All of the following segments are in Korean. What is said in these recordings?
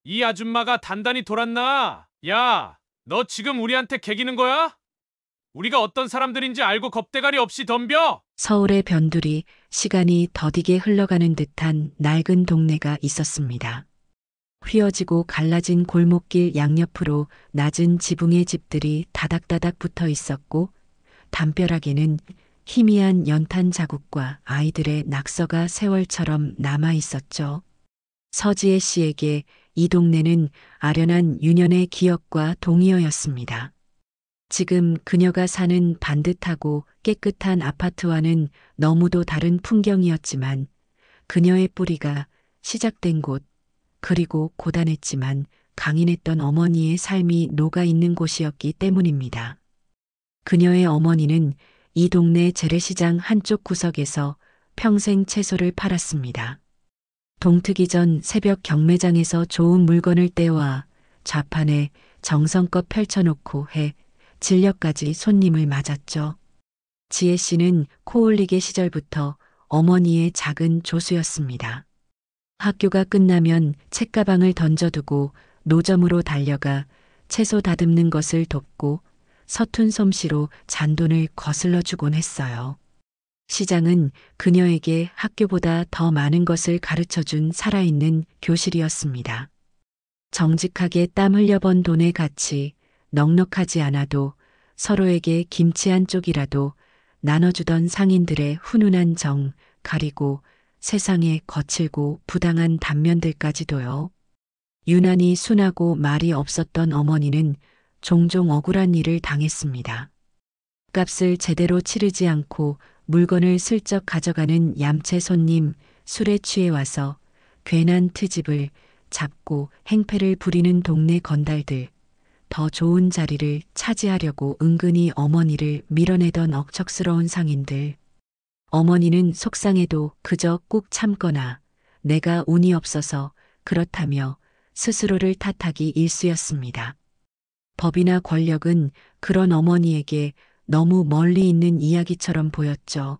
이 아줌마가 단단히 돌았나? 야, 너 지금 우리한테 개기는 거야? 우리가 어떤 사람들인지 알고 겁대가리 없이 덤벼? 서울의 변두리, 시간이 더디게 흘러가는 듯한 낡은 동네가 있었습니다. 휘어지고 갈라진 골목길 양옆으로 낮은 지붕의 집들이 다닥다닥 붙어 있었고, 담벼락에는 희미한 연탄 자국과 아이들의 낙서가 세월처럼 남아 있었죠. 서지혜 씨에게 이 동네는 아련한 유년의 기억과 동의어였습니다. 지금 그녀가 사는 반듯하고 깨끗한 아파트와는 너무도 다른 풍경이었지만 그녀의 뿌리가 시작된 곳, 그리고 고단했지만 강인했던 어머니의 삶이 녹아 있는 곳이었기 때문입니다. 그녀의 어머니는 이 동네 재래시장 한쪽 구석에서 평생 채소를 팔았습니다. 동트기 전 새벽 경매장에서 좋은 물건을 떼와 좌판에 정성껏 펼쳐놓고 해 진료까지 손님을 맞았죠. 지혜 씨는 코올리게 시절부터 어머니의 작은 조수였습니다. 학교가 끝나면 책가방을 던져두고 노점으로 달려가 채소 다듬는 것을 돕고 서툰 솜씨로 잔돈을 거슬러 주곤 했어요. 시장은 그녀에게 학교보다 더 많은 것을 가르쳐 준 살아있는 교실이었습니다. 정직하게 땀 흘려번 돈의 가치, 넉넉하지 않아도 서로에게 김치 한 쪽이라도 나눠주던 상인들의 훈훈한 정, 가리고 세상의 거칠고 부당한 단면들까지도요. 유난히 순하고 말이 없었던 어머니는 종종 억울한 일을 당했습니다. 값을 제대로 치르지 않고 물건을 슬쩍 가져가는 얌체 손님, 술에 취해 와서 괜한 트집을 잡고 행패를 부리는 동네 건달들, 더 좋은 자리를 차지하려고 은근히 어머니를 밀어내던 억척스러운 상인들. 어머니는 속상해도 그저 꾹 참거나 내가 운이 없어서 그렇다며 스스로를 탓하기 일쑤였습니다. 법이나 권력은 그런 어머니에게 너무 멀리 있는 이야기처럼 보였죠.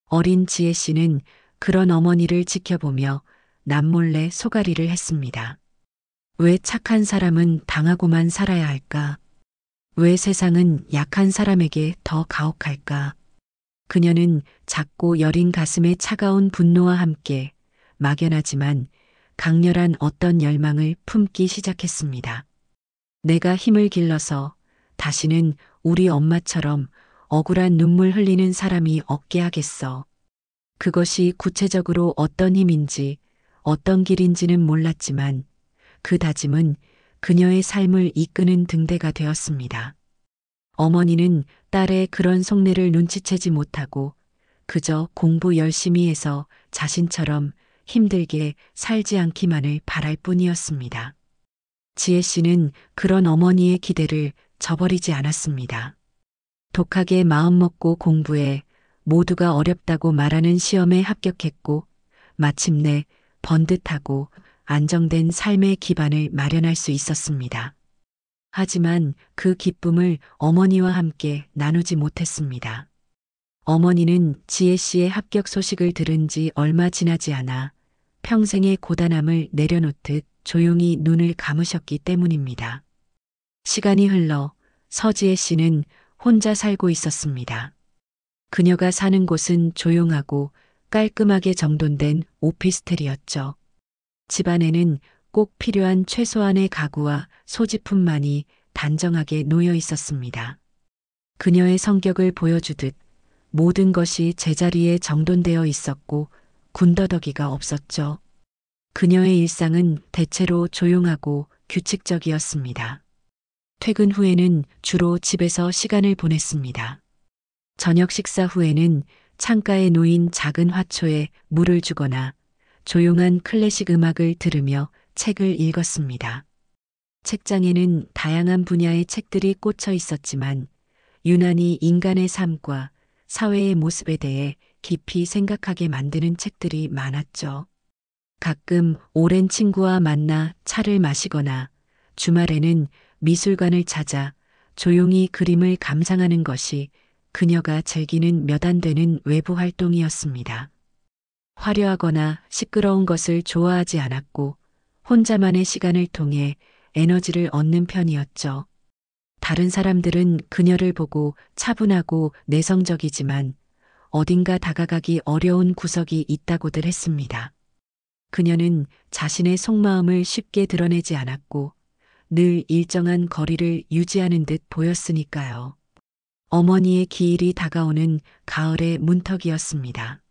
어린 지혜 씨는 그런 어머니를 지켜보며 남몰래 소가리를 했습니다. 왜 착한 사람은 당하고만 살아야 할까? 왜 세상은 약한 사람에게 더 가혹할까? 그녀는 작고 여린 가슴에 차가운 분노와 함께 막연하지만 강렬한 어떤 열망을 품기 시작했습니다. 내가 힘을 길러서 다시는 우리 엄마처럼 억울한 눈물 흘리는 사람이 없게 하겠어. 그것이 구체적으로 어떤 힘인지 어떤 길인지는 몰랐지만 그 다짐은 그녀의 삶을 이끄는 등대가 되었습니다. 어머니는 딸의 그런 속내를 눈치채지 못하고 그저 공부 열심히 해서 자신처럼 힘들게 살지 않기만을 바랄 뿐이었습니다. 지혜 씨는 그런 어머니의 기대를 저버리지 않았습니다. 독하게 마음먹고 공부해 모두가 어렵다고 말하는 시험에 합격했고 마침내 번듯하고 안정된 삶의 기반을 마련할 수 있었습니다. 하지만 그 기쁨을 어머니와 함께 나누지 못했습니다. 어머니는 지혜 씨의 합격 소식을 들은 지 얼마 지나지 않아 평생의 고단함을 내려놓듯 조용히 눈을 감으셨기 때문입니다. 시간이 흘러 서지혜 씨는 혼자 살고 있었습니다. 그녀가 사는 곳은 조용하고 깔끔하게 정돈된 오피스텔이었죠. 집안에는 꼭 필요한 최소한의 가구와 소지품만이 단정하게 놓여 있었습니다. 그녀의 성격을 보여주듯 모든 것이 제자리에 정돈되어 있었고 군더더기가 없었죠. 그녀의 일상은 대체로 조용하고 규칙적이었습니다. 퇴근 후에는 주로 집에서 시간을 보냈습니다. 저녁 식사 후에는 창가에 놓인 작은 화초에 물을 주거나 조용한 클래식 음악을 들으며 책을 읽었습니다. 책장에는 다양한 분야의 책들이 꽂혀 있었지만 유난히 인간의 삶과 사회의 모습에 대해 깊이 생각하게 만드는 책들이 많았죠. 가끔 오랜 친구와 만나 차를 마시거나 주말에는 미술관을 찾아 조용히 그림을 감상하는 것이 그녀가 즐기는 몇 안 되는 외부 활동이었습니다. 화려하거나 시끄러운 것을 좋아하지 않았고 혼자만의 시간을 통해 에너지를 얻는 편이었죠. 다른 사람들은 그녀를 보고 차분하고 내성적이지만 어딘가 다가가기 어려운 구석이 있다고들 했습니다. 그녀는 자신의 속마음을 쉽게 드러내지 않았고 늘 일정한 거리를 유지하는 듯 보였으니까요. 어머니의 기일이 다가오는 가을의 문턱이었습니다.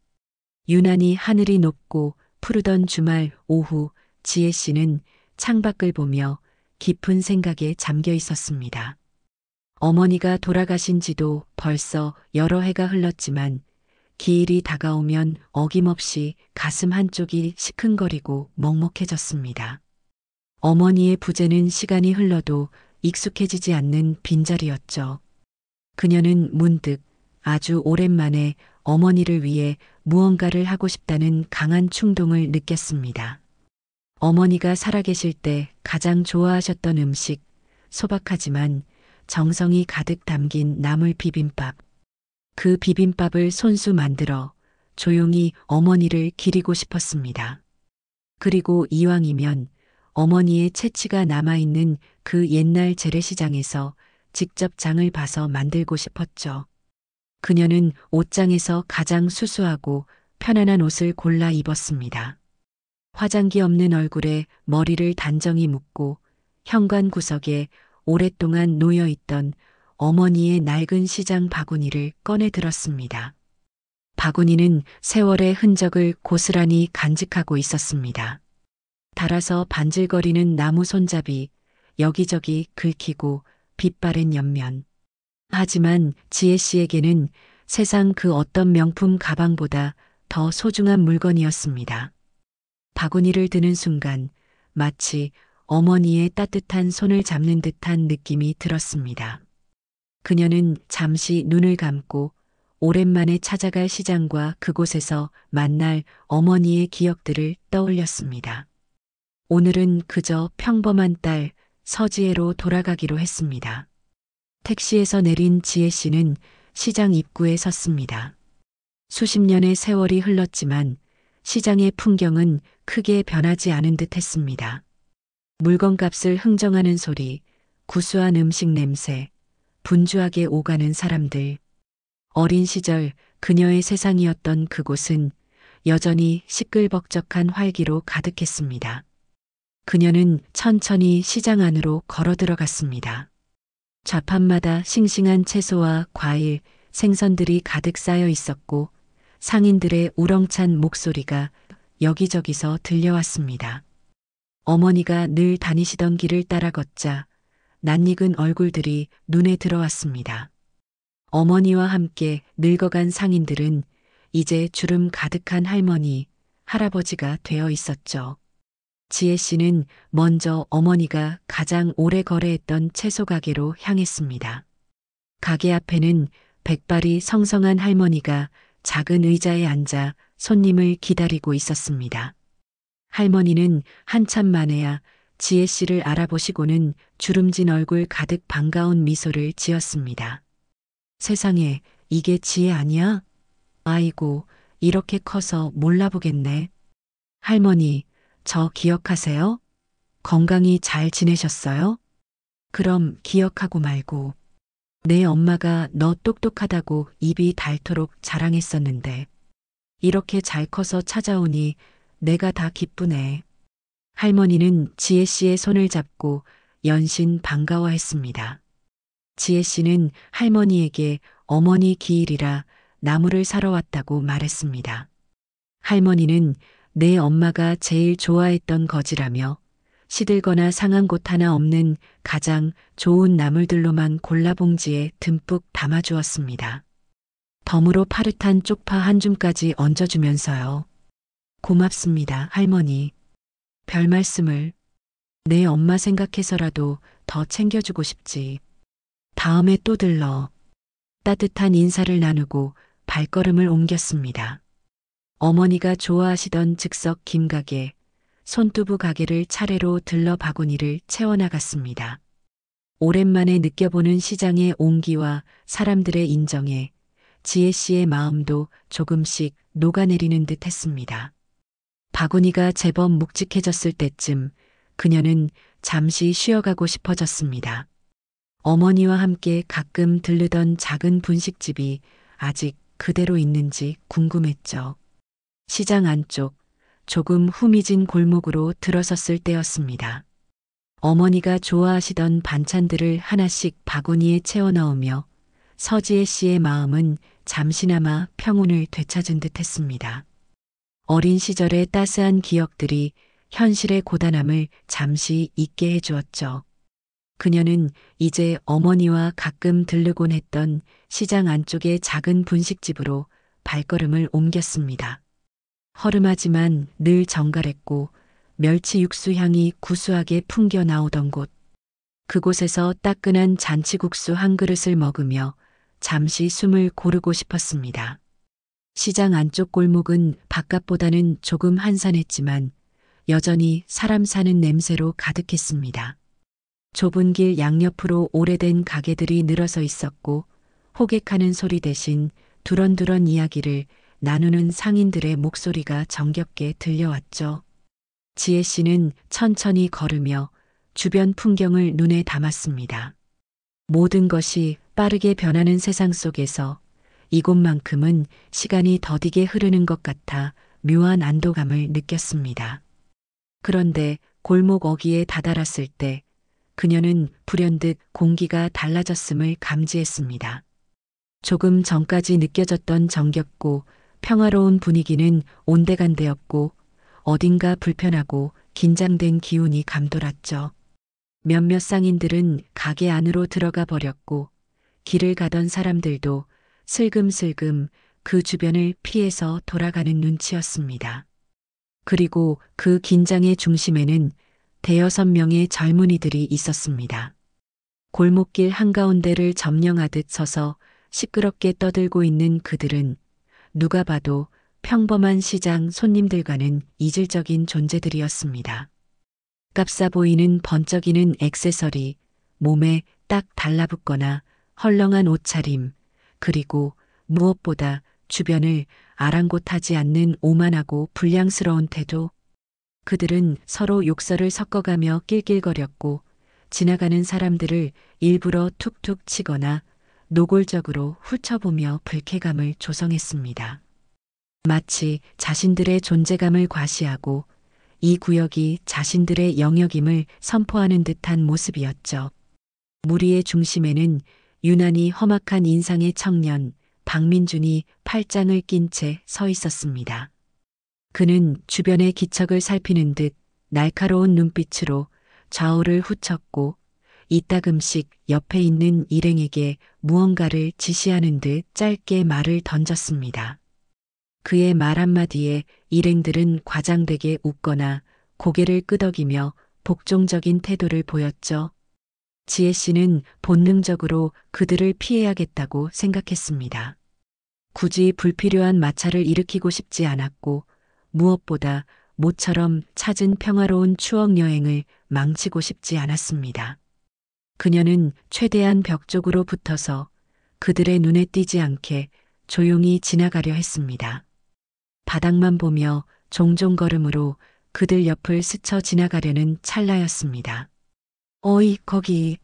유난히 하늘이 높고 푸르던 주말 오후 지혜 씨는 창밖을 보며 깊은 생각에 잠겨 있었습니다. 어머니가 돌아가신 지도 벌써 여러 해가 흘렀지만 기일이 다가오면 어김없이 가슴 한쪽이 시큰거리고 먹먹해졌습니다. 어머니의 부재는 시간이 흘러도 익숙해지지 않는 빈자리였죠. 그녀는 문득 아주 오랜만에 어머니를 위해 무언가를 하고 싶다는 강한 충동을 느꼈습니다. 어머니가 살아계실 때 가장 좋아하셨던 음식, 소박하지만 정성이 가득 담긴 나물 비빔밥. 그 비빔밥을 손수 만들어 조용히 어머니를 기리고 싶었습니다. 그리고 이왕이면 어머니의 채취가 남아있는 그 옛날 재래시장에서 직접 장을 봐서 만들고 싶었죠. 그녀는 옷장에서 가장 수수하고 편안한 옷을 골라 입었습니다. 화장기 없는 얼굴에 머리를 단정히 묶고 현관 구석에 오랫동안 놓여있던 어머니의 낡은 시장 바구니를 꺼내 들었습니다. 바구니는 세월의 흔적을 고스란히 간직하고 있었습니다. 닳아서 반질거리는 나무 손잡이, 여기저기 긁히고 빛바랜 옆면. 하지만 지혜 씨에게는 세상 그 어떤 명품 가방보다 더 소중한 물건이었습니다. 바구니를 드는 순간 마치 어머니의 따뜻한 손을 잡는 듯한 느낌이 들었습니다. 그녀는 잠시 눈을 감고 오랜만에 찾아갈 시장과 그곳에서 만날 어머니의 기억들을 떠올렸습니다. 오늘은 그저 평범한 딸 서지혜로 돌아가기로 했습니다. 택시에서 내린 지혜 씨는 시장 입구에 섰습니다. 수십 년의 세월이 흘렀지만 시장의 풍경은 크게 변하지 않은 듯 했습니다. 물건값을 흥정하는 소리, 구수한 음식 냄새, 분주하게 오가는 사람들. 어린 시절 그녀의 세상이었던 그곳은 여전히 시끌벅적한 활기로 가득했습니다. 그녀는 천천히 시장 안으로 걸어 들어갔습니다. 좌판마다 싱싱한 채소와 과일, 생선들이 가득 쌓여 있었고 상인들의 우렁찬 목소리가 여기저기서 들려왔습니다. 어머니가 늘 다니시던 길을 따라 걷자 낯익은 얼굴들이 눈에 들어왔습니다. 어머니와 함께 늙어간 상인들은 이제 주름 가득한 할머니, 할아버지가 되어 있었죠. 지혜 씨는 먼저 어머니가 가장 오래 거래했던 채소 가게로 향했습니다. 가게 앞에는 백발이 성성한 할머니가 작은 의자에 앉아 손님을 기다리고 있었습니다. 할머니는 한참 만에야 지혜 씨를 알아보시고는 주름진 얼굴 가득 반가운 미소를 지었습니다. 세상에, 이게 지혜 아니야? 아이고, 이렇게 커서 몰라보겠네. 할머니, 저 기억하세요? 건강히 잘 지내셨어요? 그럼 기억하고 말고. 내 엄마가 너 똑똑하다고 입이 닳도록 자랑했었는데 이렇게 잘 커서 찾아오니 내가 다 기쁘네. 할머니는 지혜 씨의 손을 잡고 연신 반가워했습니다. 지혜 씨는 할머니에게 어머니 기일이라 나무를 사러 왔다고 말했습니다. 할머니는 내 엄마가 제일 좋아했던 거지라며 시들거나 상한 곳 하나 없는 가장 좋은 나물들로만 골라 봉지에 듬뿍 담아주었습니다. 덤으로 파릇한 쪽파 한 줌까지 얹어주면서요. 고맙습니다, 할머니. 별 말씀을. 내 엄마 생각해서라도 더 챙겨주고 싶지. 다음에 또 들러. 따뜻한 인사를 나누고 발걸음을 옮겼습니다. 어머니가 좋아하시던 즉석 김가게, 손두부 가게를 차례로 들러 바구니를 채워나갔습니다. 오랜만에 느껴보는 시장의 온기와 사람들의 인정에 지혜 씨의 마음도 조금씩 녹아내리는 듯 했습니다. 바구니가 제법 묵직해졌을 때쯤 그녀는 잠시 쉬어가고 싶어졌습니다. 어머니와 함께 가끔 들르던 작은 분식집이 아직 그대로 있는지 궁금했죠. 시장 안쪽 조금 후미진 골목으로 들어섰을 때였습니다. 어머니가 좋아하시던 반찬들을 하나씩 바구니에 채워 넣으며 서지혜 씨의 마음은 잠시나마 평온을 되찾은 듯 했습니다. 어린 시절의 따스한 기억들이 현실의 고단함을 잠시 잊게 해주었죠. 그녀는 이제 어머니와 가끔 들르곤 했던 시장 안쪽의 작은 분식집으로 발걸음을 옮겼습니다. 허름하지만 늘 정갈했고 멸치 육수 향이 구수하게 풍겨 나오던 곳. 그곳에서 따끈한 잔치국수 한 그릇을 먹으며 잠시 숨을 고르고 싶었습니다. 시장 안쪽 골목은 바깥보다는 조금 한산했지만 여전히 사람 사는 냄새로 가득했습니다. 좁은 길 양옆으로 오래된 가게들이 늘어서 있었고 호객하는 소리 대신 두런두런 이야기를 나누는 상인들의 목소리가 정겹게 들려왔죠. 지혜 씨는 천천히 걸으며 주변 풍경을 눈에 담았습니다. 모든 것이 빠르게 변하는 세상 속에서 이곳만큼은 시간이 더디게 흐르는 것 같아 묘한 안도감을 느꼈습니다. 그런데 골목 어귀에 다다랐을 때 그녀는 불현듯 공기가 달라졌음을 감지했습니다. 조금 전까지 느껴졌던 정겹고 평화로운 분위기는 온데간데였고 어딘가 불편하고 긴장된 기운이 감돌았죠. 몇몇 상인들은 가게 안으로 들어가 버렸고 길을 가던 사람들도 슬금슬금 그 주변을 피해서 돌아가는 눈치였습니다. 그리고 그 긴장의 중심에는 대여섯 명의 젊은이들이 있었습니다. 골목길 한가운데를 점령하듯 서서 시끄럽게 떠들고 있는 그들은 누가 봐도 평범한 시장 손님들과는 이질적인 존재들이었습니다. 값싸 보이는 번쩍이는 액세서리, 몸에 딱 달라붙거나 헐렁한 옷차림, 그리고 무엇보다 주변을 아랑곳하지 않는 오만하고 불량스러운 태도. 그들은 서로 욕설을 섞어가며 낄낄거렸고 지나가는 사람들을 일부러 툭툭 치거나 노골적으로 훑어보며 불쾌감을 조성했습니다. 마치 자신들의 존재감을 과시하고 이 구역이 자신들의 영역임을 선포하는 듯한 모습이었죠. 무리의 중심에는 유난히 험악한 인상의 청년 박민준이 팔짱을 낀 채 서 있었습니다. 그는 주변의 기척을 살피는 듯 날카로운 눈빛으로 좌우를 훑었고 이따금씩 옆에 있는 일행에게 무언가를 지시하는 듯 짧게 말을 던졌습니다. 그의 말 한마디에 일행들은 과장되게 웃거나 고개를 끄덕이며 복종적인 태도를 보였죠. 지혜 씨는 본능적으로 그들을 피해야겠다고 생각했습니다. 굳이 불필요한 마찰을 일으키고 싶지 않았고 무엇보다 모처럼 찾은 평화로운 추억 여행을 망치고 싶지 않았습니다. 그녀는 최대한 벽 쪽으로 붙어서 그들의 눈에 띄지 않게 조용히 지나가려 했습니다. 바닥만 보며 종종 걸음으로 그들 옆을 스쳐 지나가려는 찰나였습니다. 어이, 거기.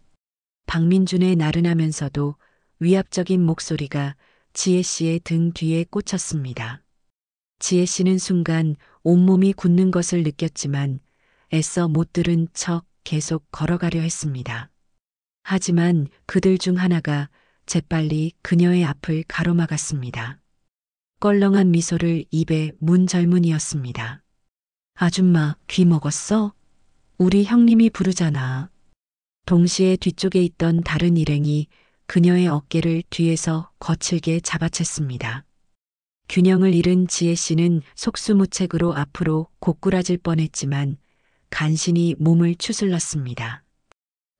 박민준의 나른하면서도 위압적인 목소리가 지혜 씨의 등 뒤에 꽂혔습니다. 지혜 씨는 순간 온몸이 굳는 것을 느꼈지만 애써 못 들은 척 계속 걸어가려 했습니다. 하지만 그들 중 하나가 재빨리 그녀의 앞을 가로막았습니다. 껄렁한 미소를 입에 문 젊은이였습니다. 아줌마, 귀 먹었어? 우리 형님이 부르잖아. 동시에 뒤쪽에 있던 다른 일행이 그녀의 어깨를 뒤에서 거칠게 잡아챘습니다. 균형을 잃은 지혜 씨는 속수무책으로 앞으로 고꾸라질 뻔했지만 간신히 몸을 추슬렀습니다.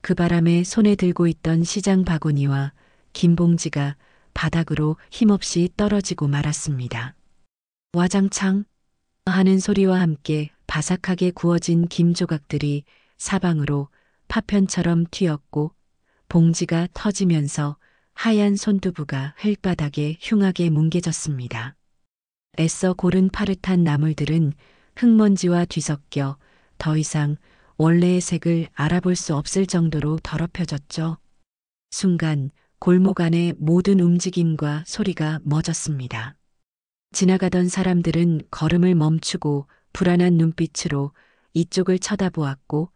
그 바람에 손에 들고 있던 시장 바구니와 긴 봉지가 바닥으로 힘없이 떨어지고 말았습니다. 와장창 하는 소리와 함께 바삭하게 구워진 김 조각들이 사방으로 파편처럼 튀었고 봉지가 터지면서 하얀 손두부가 흙바닥에 흉하게 뭉개졌습니다. 애써 고른 파릇한 나물들은 흙먼지와 뒤섞여 더 이상 원래의 색을 알아볼 수 없을 정도로 더럽혀졌죠. 순간 골목 안의 모든 움직임과 소리가 멎었습니다. 지나가던 사람들은 걸음을 멈추고 불안한 눈빛으로 이쪽을 쳐다보았고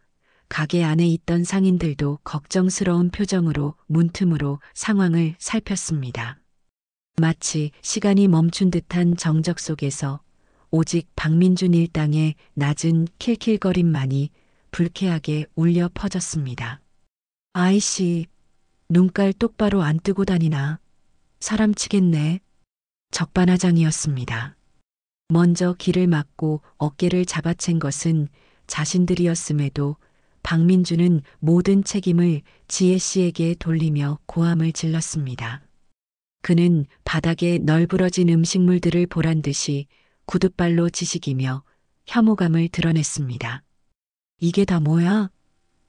가게 안에 있던 상인들도 걱정스러운 표정으로 문틈으로 상황을 살폈습니다. 마치 시간이 멈춘 듯한 정적 속에서 오직 박민준 일당의 낮은 킬킬거림만이 불쾌하게 울려 퍼졌습니다. 아이씨, 눈깔 똑바로 안 뜨고 다니나. 사람 치겠네. 적반하장이었습니다. 먼저 길을 막고 어깨를 잡아챈 것은 자신들이었음에도 박민주는 모든 책임을 지혜 씨에게 돌리며 고함을 질렀습니다. 그는 바닥에 널브러진 음식물들을 보란 듯이 구둣발로 지식이며 혐오감을 드러냈습니다. 이게 다 뭐야?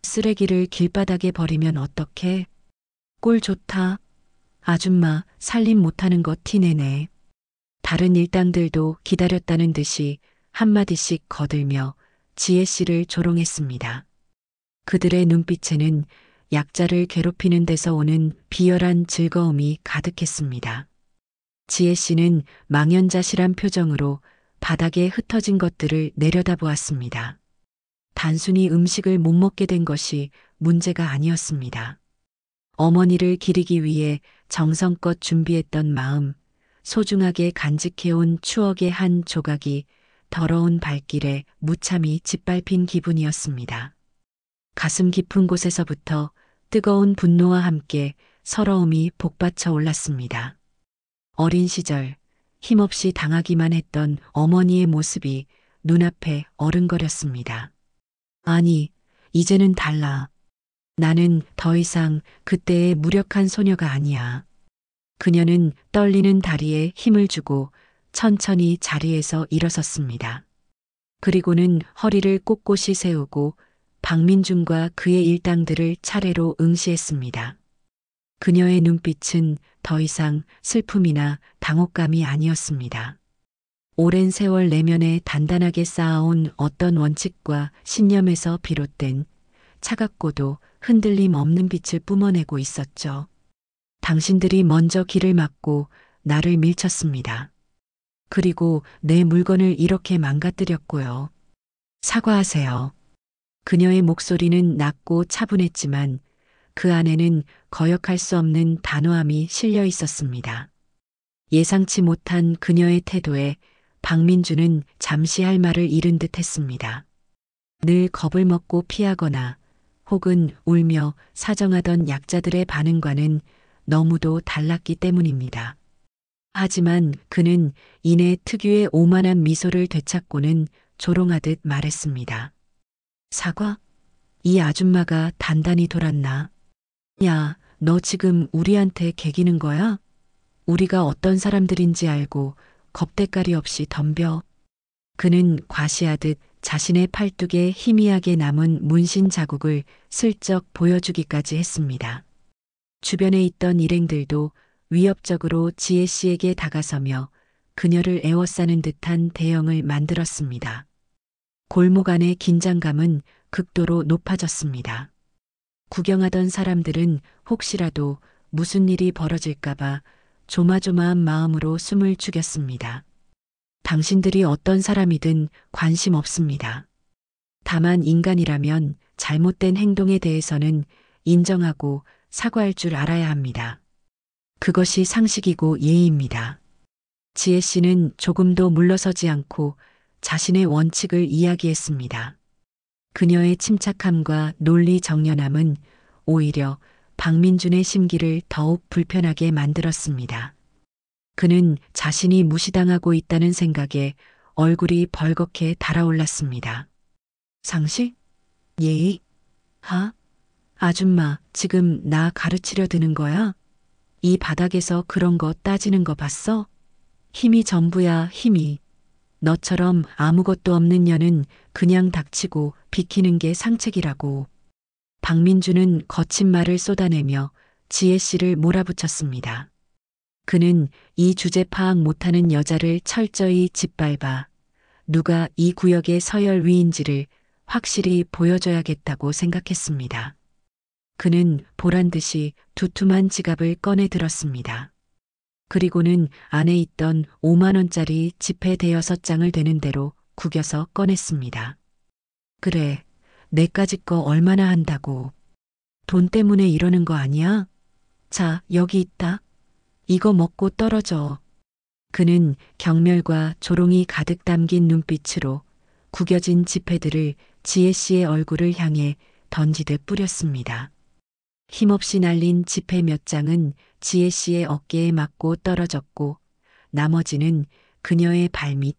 쓰레기를 길바닥에 버리면 어떡해? 꼴 좋다. 아줌마 살림 못하는 거 티내네. 다른 일당들도 기다렸다는 듯이 한마디씩 거들며 지혜 씨를 조롱했습니다. 그들의 눈빛에는 약자를 괴롭히는 데서 오는 비열한 즐거움이 가득했습니다. 지혜 씨는 망연자실한 표정으로 바닥에 흩어진 것들을 내려다보았습니다. 단순히 음식을 못 먹게 된 것이 문제가 아니었습니다. 어머니를 기리기 위해 정성껏 준비했던 마음, 소중하게 간직해온 추억의 한 조각이 더러운 발길에 무참히 짓밟힌 기분이었습니다. 가슴 깊은 곳에서부터 뜨거운 분노와 함께 서러움이 복받쳐 올랐습니다. 어린 시절 힘없이 당하기만 했던 어머니의 모습이 눈앞에 어른거렸습니다. 아니, 이제는 달라. 나는 더 이상 그때의 무력한 소녀가 아니야. 그녀는 떨리는 다리에 힘을 주고 천천히 자리에서 일어섰습니다. 그리고는 허리를 꼿꼿이 세우고 박민준과 그의 일당들을 차례로 응시했습니다. 그녀의 눈빛은 더 이상 슬픔이나 당혹감이 아니었습니다. 오랜 세월 내면에 단단하게 쌓아온 어떤 원칙과 신념에서 비롯된 차갑고도 흔들림 없는 빛을 뿜어내고 있었죠. 당신들이 먼저 길을 막고 나를 밀쳤습니다. 그리고 내 물건을 이렇게 망가뜨렸고요. 사과하세요. 그녀의 목소리는 낮고 차분했지만 그 안에는 거역할 수 없는 단호함이 실려 있었습니다. 예상치 못한 그녀의 태도에 박민주는 잠시 할 말을 잃은 듯 했습니다. 늘 겁을 먹고 피하거나 혹은 울며 사정하던 약자들의 반응과는 너무도 달랐기 때문입니다. 하지만 그는 이내 특유의 오만한 미소를 되찾고는 조롱하듯 말했습니다. 사과? 이 아줌마가 단단히 돌았나? 야, 너 지금 우리한테 개기는 거야? 우리가 어떤 사람들인지 알고 겁대가리 없이 덤벼. 그는 과시하듯 자신의 팔뚝에 희미하게 남은 문신 자국을 슬쩍 보여주기까지 했습니다. 주변에 있던 일행들도 위협적으로 지혜 씨에게 다가서며 그녀를 애워싸는 듯한 대형을 만들었습니다. 골목 안의 긴장감은 극도로 높아졌습니다. 구경하던 사람들은 혹시라도 무슨 일이 벌어질까봐 조마조마한 마음으로 숨을 죽였습니다. 당신들이 어떤 사람이든 관심 없습니다. 다만 인간이라면 잘못된 행동에 대해서는 인정하고 사과할 줄 알아야 합니다. 그것이 상식이고 예의입니다. 지혜 씨는 조금도 물러서지 않고 자신의 원칙을 이야기했습니다. 그녀의 침착함과 논리 정연함은 오히려 박민준의 심기를 더욱 불편하게 만들었습니다. 그는 자신이 무시당하고 있다는 생각에 얼굴이 벌겋게 달아올랐습니다. 상식? 예의? 아줌마, 지금 나 가르치려 드는 거야? 이 바닥에서 그런 거 따지는 거 봤어? 힘이 전부야, 힘이. 너처럼 아무것도 없는 년은 그냥 닥치고 비키는 게 상책이라고. 박민주는 거친 말을 쏟아내며 지혜 씨를 몰아붙였습니다. 그는 이 주제 파악 못하는 여자를 철저히 짓밟아 누가 이 구역의 서열 위인지를 확실히 보여줘야겠다고 생각했습니다. 그는 보란 듯이 두툼한 지갑을 꺼내 들었습니다. 그리고는 안에 있던 5만 원짜리 지폐 대여섯 장을 되는 대로 구겨서 꺼냈습니다. 그래, 내까지 거 얼마나 한다고. 돈 때문에 이러는 거 아니야? 자, 여기 있다. 이거 먹고 떨어져. 그는 경멸과 조롱이 가득 담긴 눈빛으로 구겨진 지폐들을 지혜 씨의 얼굴을 향해 던지듯 뿌렸습니다. 힘없이 날린 지폐 몇 장은 지혜 씨의 어깨에 맞고 떨어졌고 나머지는 그녀의 발밑,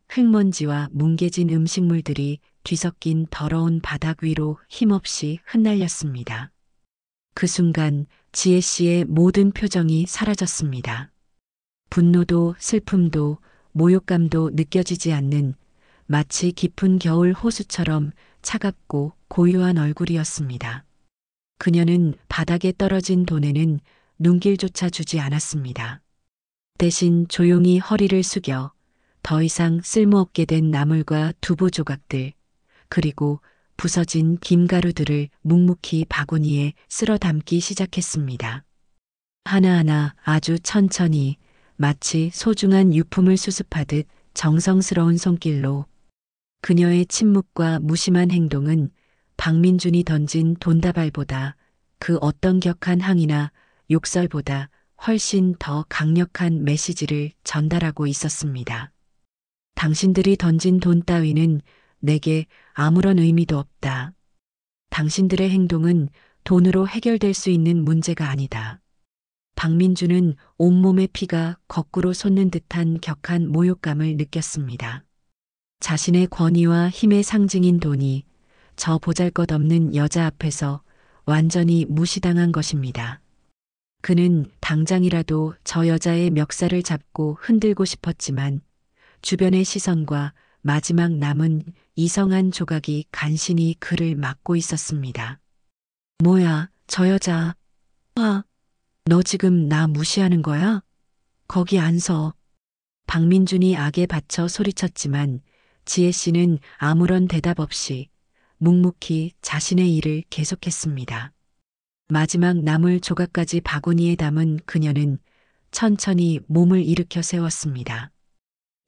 흙먼지와 뭉개진 음식물들이 뒤섞인 더러운 바닥 위로 힘없이 흩날렸습니다. 그 순간 지혜 씨의 모든 표정이 사라졌습니다. 분노도 슬픔도 모욕감도 느껴지지 않는 마치 깊은 겨울 호수처럼 차갑고 고요한 얼굴이었습니다. 그녀는 바닥에 떨어진 돈에는 눈길조차 주지 않았습니다. 대신 조용히 허리를 숙여 더 이상 쓸모없게 된 나물과 두부 조각들, 그리고 부서진 김가루들을 묵묵히 바구니에 쓸어 담기 시작했습니다. 하나하나 아주 천천히 마치 소중한 유품을 수습하듯 정성스러운 손길로. 그녀의 침묵과 무심한 행동은 박민준이 던진 돈다발보다 그 어떤 격한 항의나 욕설보다 훨씬 더 강력한 메시지를 전달하고 있었습니다. 당신들이 던진 돈 따위는 내게 아무런 의미도 없다. 당신들의 행동은 돈으로 해결될 수 있는 문제가 아니다. 박민주는 온몸의 피가 거꾸로 솟는 듯한 격한 모욕감을 느꼈습니다. 자신의 권위와 힘의 상징인 돈이 저 보잘것없는 여자 앞에서 완전히 무시당한 것입니다. 그는 당장이라도 저 여자의 멱살을 잡고 흔들고 싶었지만 주변의 시선과 마지막 남은 이성한 조각이 간신히 그를 막고 있었습니다. 뭐야, 저 여자. 아, 너 지금 나 무시하는 거야? 거기 안 서. 박민준이 악에 받쳐 소리쳤지만 지혜 씨는 아무런 대답 없이 묵묵히 자신의 일을 계속했습니다. 마지막 나물 조각까지 바구니에 담은 그녀는 천천히 몸을 일으켜 세웠습니다.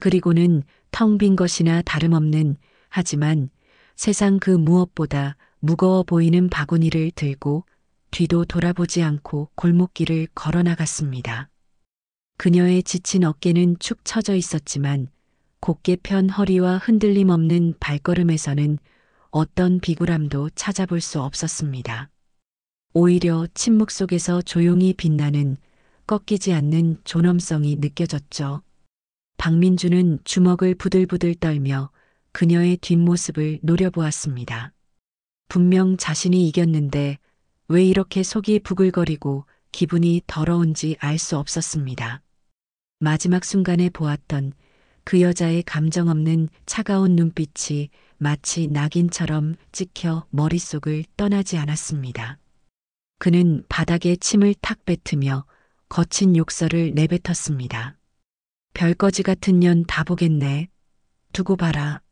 그리고는 텅 빈 것이나 다름없는, 하지만 세상 그 무엇보다 무거워 보이는 바구니를 들고 뒤도 돌아보지 않고 골목길을 걸어 나갔습니다. 그녀의 지친 어깨는 축 처져 있었지만 곧게 편 허리와 흔들림 없는 발걸음에서는 어떤 비굴함도 찾아볼 수 없었습니다. 오히려 침묵 속에서 조용히 빛나는 꺾이지 않는 존엄성이 느껴졌죠. 박민주는 주먹을 부들부들 떨며 그녀의 뒷모습을 노려보았습니다. 분명 자신이 이겼는데 왜 이렇게 속이 부글거리고 기분이 더러운지 알 수 없었습니다. 마지막 순간에 보았던 그 여자의 감정 없는 차가운 눈빛이 마치 낙인처럼 찍혀 머릿속을 떠나지 않았습니다. 그는 바닥에 침을 탁 뱉으며 거친 욕설을 내뱉었습니다. 별거지 같은 년 다 보겠네. 두고 봐라.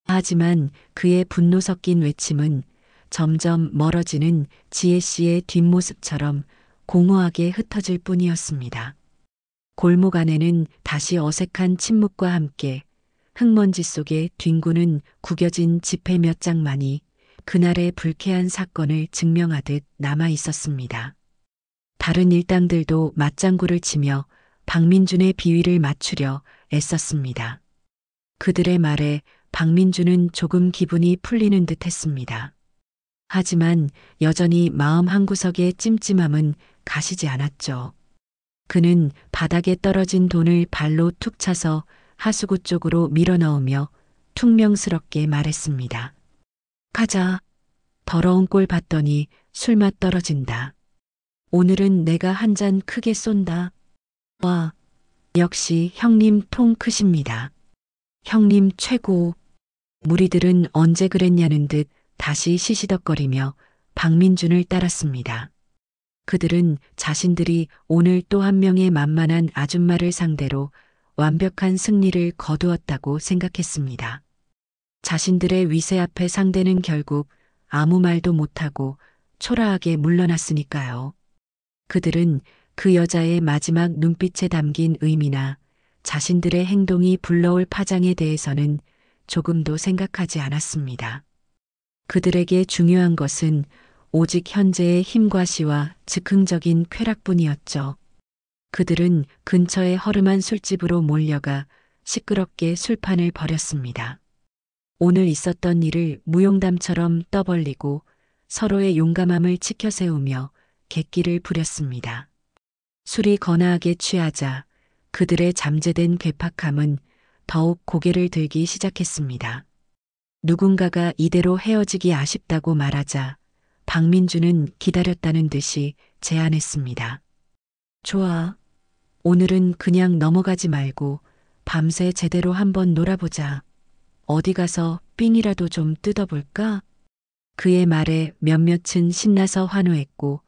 하지만 그의 분노 섞인 외침은 점점 멀어지는 지혜 씨의 뒷모습처럼 공허하게 흩어질 뿐이었습니다. 골목 안에는 다시 어색한 침묵과 함께 흙먼지 속에 뒹구는 구겨진 지폐 몇 장만이 그날의 불쾌한 사건을 증명하듯 남아 있었습니다. 다른 일당들도 맞장구를 치며 박민준의 비위를 맞추려 애썼습니다. 그들의 말에 박민준은 조금 기분이 풀리는 듯 했습니다. 하지만 여전히 마음 한구석의 찜찜함은 가시지 않았죠. 그는 바닥에 떨어진 돈을 발로 툭 차서 하수구 쪽으로 밀어넣으며 퉁명스럽게 말했습니다. 가자. 더러운 꼴 봤더니 술맛 떨어진다. 오늘은 내가 한 잔 크게 쏜다. 와, 역시 형님 통 크십니다. 형님 최고. 무리들은 언제 그랬냐는 듯 다시 시시덕거리며 박민준을 따랐습니다. 그들은 자신들이 오늘 또 한 명의 만만한 아줌마를 상대로 완벽한 승리를 거두었다고 생각했습니다. 자신들의 위세 앞에 상대는 결국 아무 말도 못하고 초라하게 물러났으니까요. 그들은 그 여자의 마지막 눈빛에 담긴 의미나 자신들의 행동이 불러올 파장에 대해서는 조금도 생각하지 않았습니다. 그들에게 중요한 것은 오직 현재의 힘과 시와 즉흥적인 쾌락뿐이었죠. 그들은 근처의 허름한 술집으로 몰려가 시끄럽게 술판을 벌였습니다. 오늘 있었던 일을 무용담처럼 떠벌리고 서로의 용감함을 치켜세우며 객기를 부렸습니다. 술이 거나하게 취하자 그들의 잠재된 괴팍함은 더욱 고개를 들기 시작했습니다. 누군가가 이대로 헤어지기 아쉽다고 말하자 박민주는 기다렸다는 듯이 제안했습니다. 좋아. 오늘은 그냥 넘어가지 말고 밤새 제대로 한번 놀아보자. 어디 가서 삥이라도 좀 뜯어볼까? 그의 말에 몇몇은 신나서 환호했고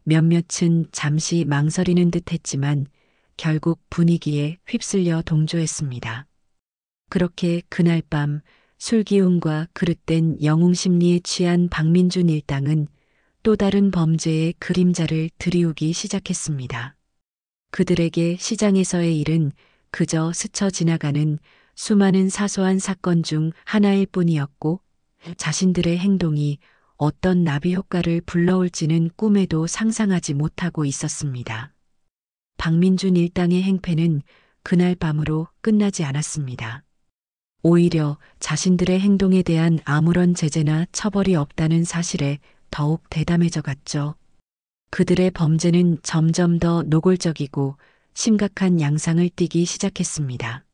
몇몇은 잠시 망설이는 듯 했지만 결국 분위기에 휩쓸려 동조했습니다. 그렇게 그날 밤 술기운과 그릇된 영웅심리에 취한 박민준 일당은 또 다른 범죄의 그림자를 드리우기 시작했습니다. 그들에게 시장에서의 일은 그저 스쳐 지나가는 수많은 사소한 사건 중 하나일 뿐이었고 자신들의 행동이 어떤 나비 효과를 불러올지는 꿈에도 상상하지 못하고 있었습니다. 박민준 일당의 행패는 그날 밤으로 끝나지 않았습니다. 오히려 자신들의 행동에 대한 아무런 제재나 처벌이 없다는 사실에 더욱 대담해져 갔죠. 그들의 범죄는 점점 더 노골적이고 심각한 양상을 띠기 시작했습니다.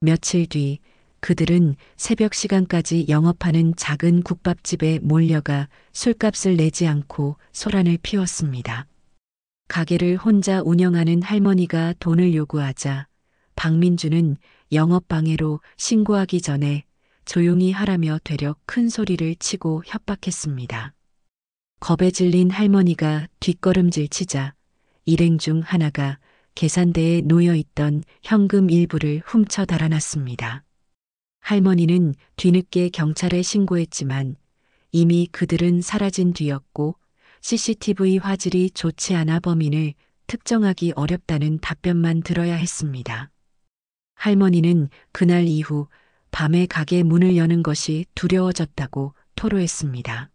며칠 뒤 그들은 새벽 시간까지 영업하는 작은 국밥집에 몰려가 술값을 내지 않고 소란을 피웠습니다. 가게를 혼자 운영하는 할머니가 돈을 요구하자 박민주는 영업방해로 신고하기 전에 조용히 하라며 되려 큰 소리를 치고 협박했습니다. 겁에 질린 할머니가 뒷걸음질 치자 일행 중 하나가 계산대에 놓여있던 현금 일부를 훔쳐 달아났습니다. 할머니는 뒤늦게 경찰에 신고했지만 이미 그들은 사라진 뒤였고 CCTV 화질이 좋지 않아 범인을 특정하기 어렵다는 답변만 들어야 했습니다. 할머니는 그날 이후 밤에 가게 문을 여는 것이 두려워졌다고 토로했습니다.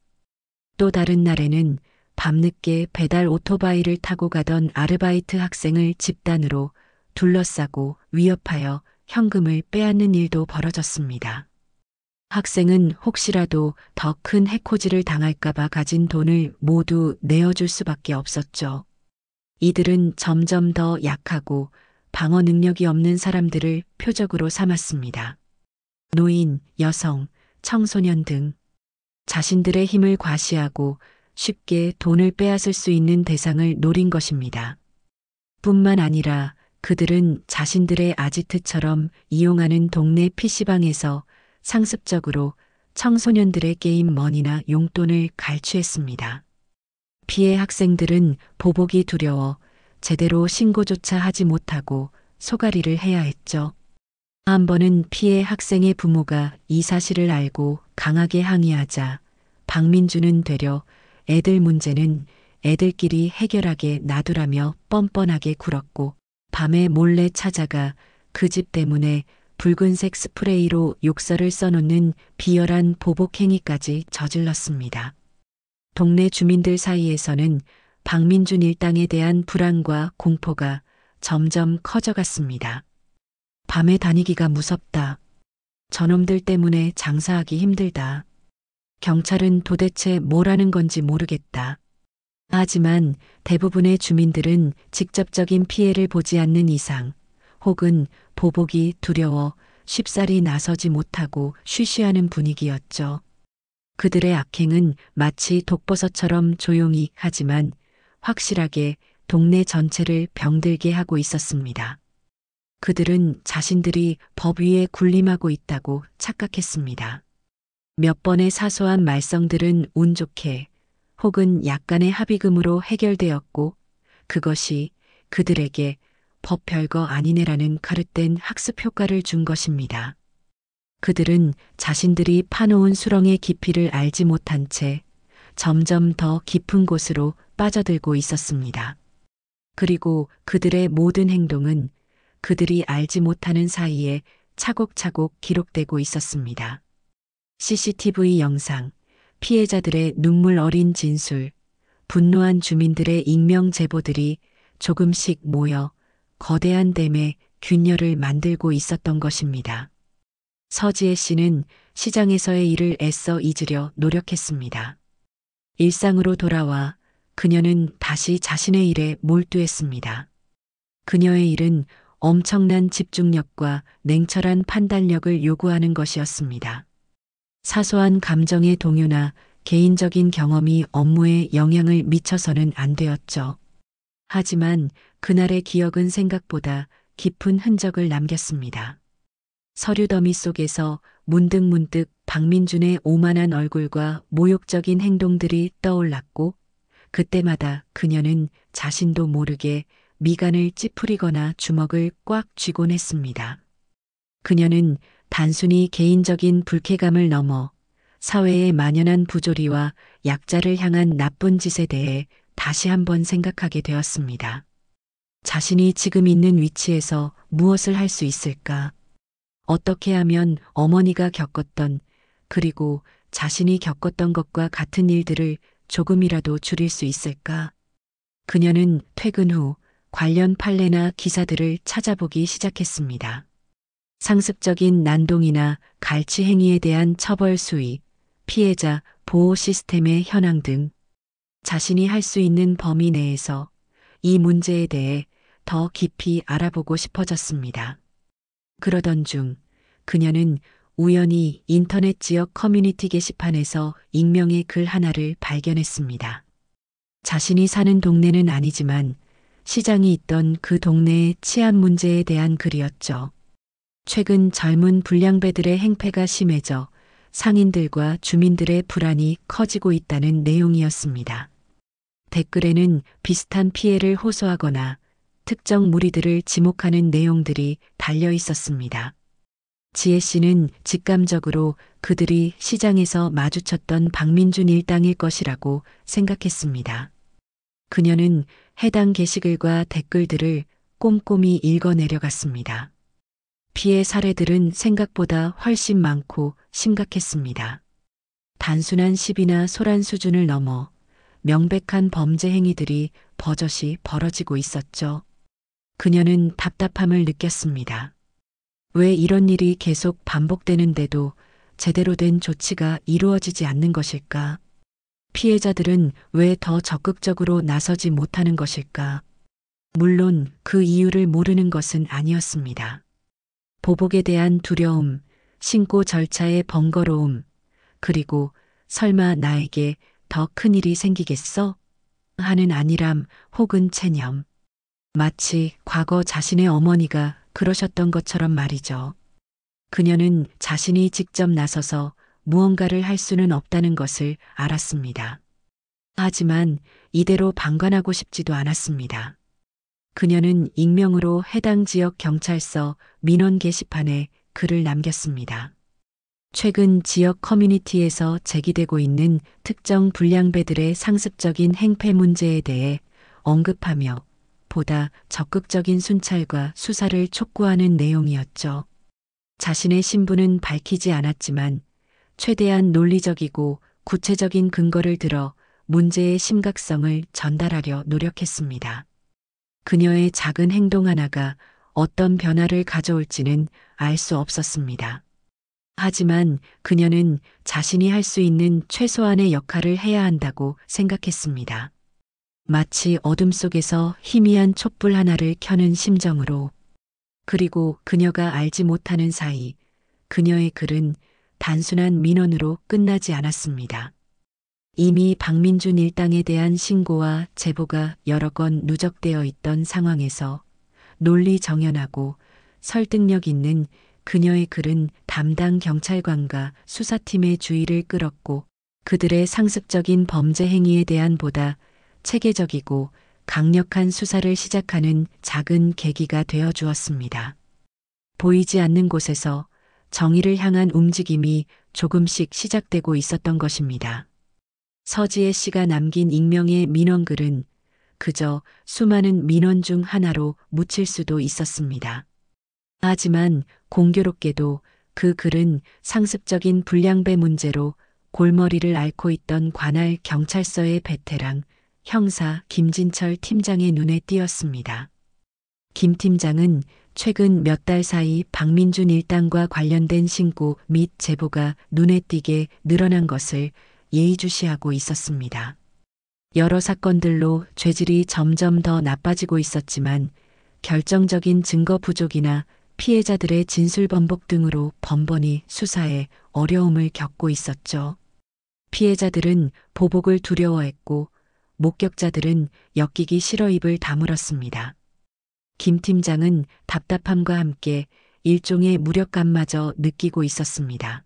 또 다른 날에는 밤늦게 배달 오토바이를 타고 가던 아르바이트 학생을 집단으로 둘러싸고 위협하여 현금을 빼앗는 일도 벌어졌습니다. 학생은 혹시라도 더 큰 해코지를 당할까봐 가진 돈을 모두 내어줄 수밖에 없었죠. 이들은 점점 더 약하고 방어 능력이 없는 사람들을 표적으로 삼았습니다. 노인, 여성, 청소년 등 자신들의 힘을 과시하고 쉽게 돈을 빼앗을 수 있는 대상을 노린 것입니다. 뿐만 아니라 그들은 자신들의 아지트처럼 이용하는 동네 PC방에서 상습적으로 청소년들의 게임 머니나 용돈을 갈취했습니다. 피해 학생들은 보복이 두려워 제대로 신고조차 하지 못하고 소가리를 해야 했죠. 한 번은 피해 학생의 부모가 이 사실을 알고 강하게 항의하자 박민주는 되려 애들 문제는 애들끼리 해결하게 놔두라며 뻔뻔하게 굴었고 밤에 몰래 찾아가 그 집 때문에 붉은색 스프레이로 욕설을 써놓는 비열한 보복행위까지 저질렀습니다. 동네 주민들 사이에서는 박민준 일당에 대한 불안과 공포가 점점 커져갔습니다. 밤에 다니기가 무섭다. 저놈들 때문에 장사하기 힘들다. 경찰은 도대체 뭘 하는 건지 모르겠다. 하지만 대부분의 주민들은 직접적인 피해를 보지 않는 이상 혹은 보복이 두려워 쉽사리 나서지 못하고 쉬쉬하는 분위기였죠. 그들의 악행은 마치 독버섯처럼 조용히 하지만 확실하게 동네 전체를 병들게 하고 있었습니다. 그들은 자신들이 법 위에 군림하고 있다고 착각했습니다. 몇 번의 사소한 말썽들은 운 좋게 혹은 약간의 합의금으로 해결되었고 그것이 그들에게 법 별거 아니네라는 가릇된 학습 효과를 준 것입니다. 그들은 자신들이 파놓은 수렁의 깊이를 알지 못한 채 점점 더 깊은 곳으로 빠져들고 있었습니다. 그리고 그들의 모든 행동은 그들이 알지 못하는 사이에 차곡차곡 기록되고 있었습니다. CCTV 영상, 피해자들의 눈물 어린 진술, 분노한 주민들의 익명 제보들이 조금씩 모여 거대한 댐의 균열을 만들고 있었던 것입니다. 서지혜 씨는 시장에서의 일을 애써 잊으려 노력했습니다. 일상으로 돌아와 그녀는 다시 자신의 일에 몰두했습니다. 그녀의 일은 엄청난 집중력과 냉철한 판단력을 요구하는 것이었습니다. 사소한 감정의 동요나 개인적인 경험이 업무에 영향을 미쳐서는 안 되었죠. 하지만 그날의 기억은 생각보다 깊은 흔적을 남겼습니다. 서류 더미 속에서 문득문득 박민준의 오만한 얼굴과 모욕적인 행동들이 떠올랐고, 그때마다 그녀는 자신도 모르게 미간을 찌푸리거나 주먹을 꽉 쥐곤 했습니다. 그녀는 단순히 개인적인 불쾌감을 넘어 사회의 만연한 부조리와 약자를 향한 나쁜 짓에 대해 다시 한번 생각하게 되었습니다. 자신이 지금 있는 위치에서 무엇을 할 수 있을까? 어떻게 하면 어머니가 겪었던, 그리고 자신이 겪었던 것과 같은 일들을 조금이라도 줄일 수 있을까? 그녀는 퇴근 후 관련 판례나 기사들을 찾아보기 시작했습니다. 상습적인 난동이나 갈취 행위에 대한 처벌 수위, 피해자 보호 시스템의 현황 등 자신이 할 수 있는 범위 내에서 이 문제에 대해 더 깊이 알아보고 싶어졌습니다. 그러던 중 그녀는 우연히 인터넷 지역 커뮤니티 게시판에서 익명의 글 하나를 발견했습니다. 자신이 사는 동네는 아니지만 시장이 있던 그 동네의 치안 문제에 대한 글이었죠. 최근 젊은 불량배들의 행패가 심해져 상인들과 주민들의 불안이 커지고 있다는 내용이었습니다. 댓글에는 비슷한 피해를 호소하거나 특정 무리들을 지목하는 내용들이 달려 있었습니다. 지혜 씨는 직감적으로 그들이 시장에서 마주쳤던 박민준 일당일 것이라고 생각했습니다. 그녀는 해당 게시글과 댓글들을 꼼꼼히 읽어 내려갔습니다. 피해 사례들은 생각보다 훨씬 많고 심각했습니다. 단순한 시비나 소란 수준을 넘어 명백한 범죄 행위들이 버젓이 벌어지고 있었죠. 그녀는 답답함을 느꼈습니다. 왜 이런 일이 계속 반복되는데도 제대로 된 조치가 이루어지지 않는 것일까? 피해자들은 왜 더 적극적으로 나서지 못하는 것일까? 물론 그 이유를 모르는 것은 아니었습니다. 보복에 대한 두려움, 신고 절차의 번거로움, 그리고 설마 나에게 더 큰 일이 생기겠어? 하는 안일함 혹은 체념. 마치 과거 자신의 어머니가 그러셨던 것처럼 말이죠. 그녀는 자신이 직접 나서서 무언가를 할 수는 없다는 것을 알았습니다. 하지만 이대로 방관하고 싶지도 않았습니다. 그녀는 익명으로 해당 지역 경찰서 민원 게시판에 글을 남겼습니다. 최근 지역 커뮤니티에서 제기되고 있는 특정 불량배들의 상습적인 행패 문제에 대해 언급하며 보다 적극적인 순찰과 수사를 촉구하는 내용이었죠. 자신의 신분은 밝히지 않았지만 최대한 논리적이고 구체적인 근거를 들어 문제의 심각성을 전달하려 노력했습니다. 그녀의 작은 행동 하나가 어떤 변화를 가져올지는 알 수 없었습니다. 하지만 그녀는 자신이 할 수 있는 최소한의 역할을 해야 한다고 생각했습니다. 마치 어둠 속에서 희미한 촛불 하나를 켜는 심정으로. 그리고 그녀가 알지 못하는 사이 그녀의 글은 단순한 민원으로 끝나지 않았습니다. 이미 박민준 일당에 대한 신고와 제보가 여러 건 누적되어 있던 상황에서 논리 정연하고 설득력 있는 그녀의 글은 담당 경찰관과 수사팀의 주의를 끌었고 그들의 상습적인 범죄 행위에 대한 보다 체계적이고 강력한 수사를 시작하는 작은 계기가 되어 주었습니다. 보이지 않는 곳에서 정의를 향한 움직임이 조금씩 시작되고 있었던 것입니다. 서지혜 씨가 남긴 익명의 민원글은 그저 수많은 민원 중 하나로 묻힐 수도 있었습니다. 하지만 공교롭게도 그 글은 상습적인 불량배 문제로 골머리를 앓고 있던 관할 경찰서의 베테랑 형사 김진철 팀장의 눈에 띄었습니다. 김 팀장은 최근 몇 달 사이 박민준 일당과 관련된 신고 및 제보가 눈에 띄게 늘어난 것을 예의주시하고 있었습니다. 여러 사건들로 죄질이 점점 더 나빠지고 있었지만 결정적인 증거 부족이나 피해자들의 진술 번복 등으로 번번이 수사에 어려움을 겪고 있었죠. 피해자들은 보복을 두려워했고 목격자들은 엮이기 싫어 입을 다물었습니다. 김 팀장은 답답함과 함께 일종의 무력감마저 느끼고 있었습니다.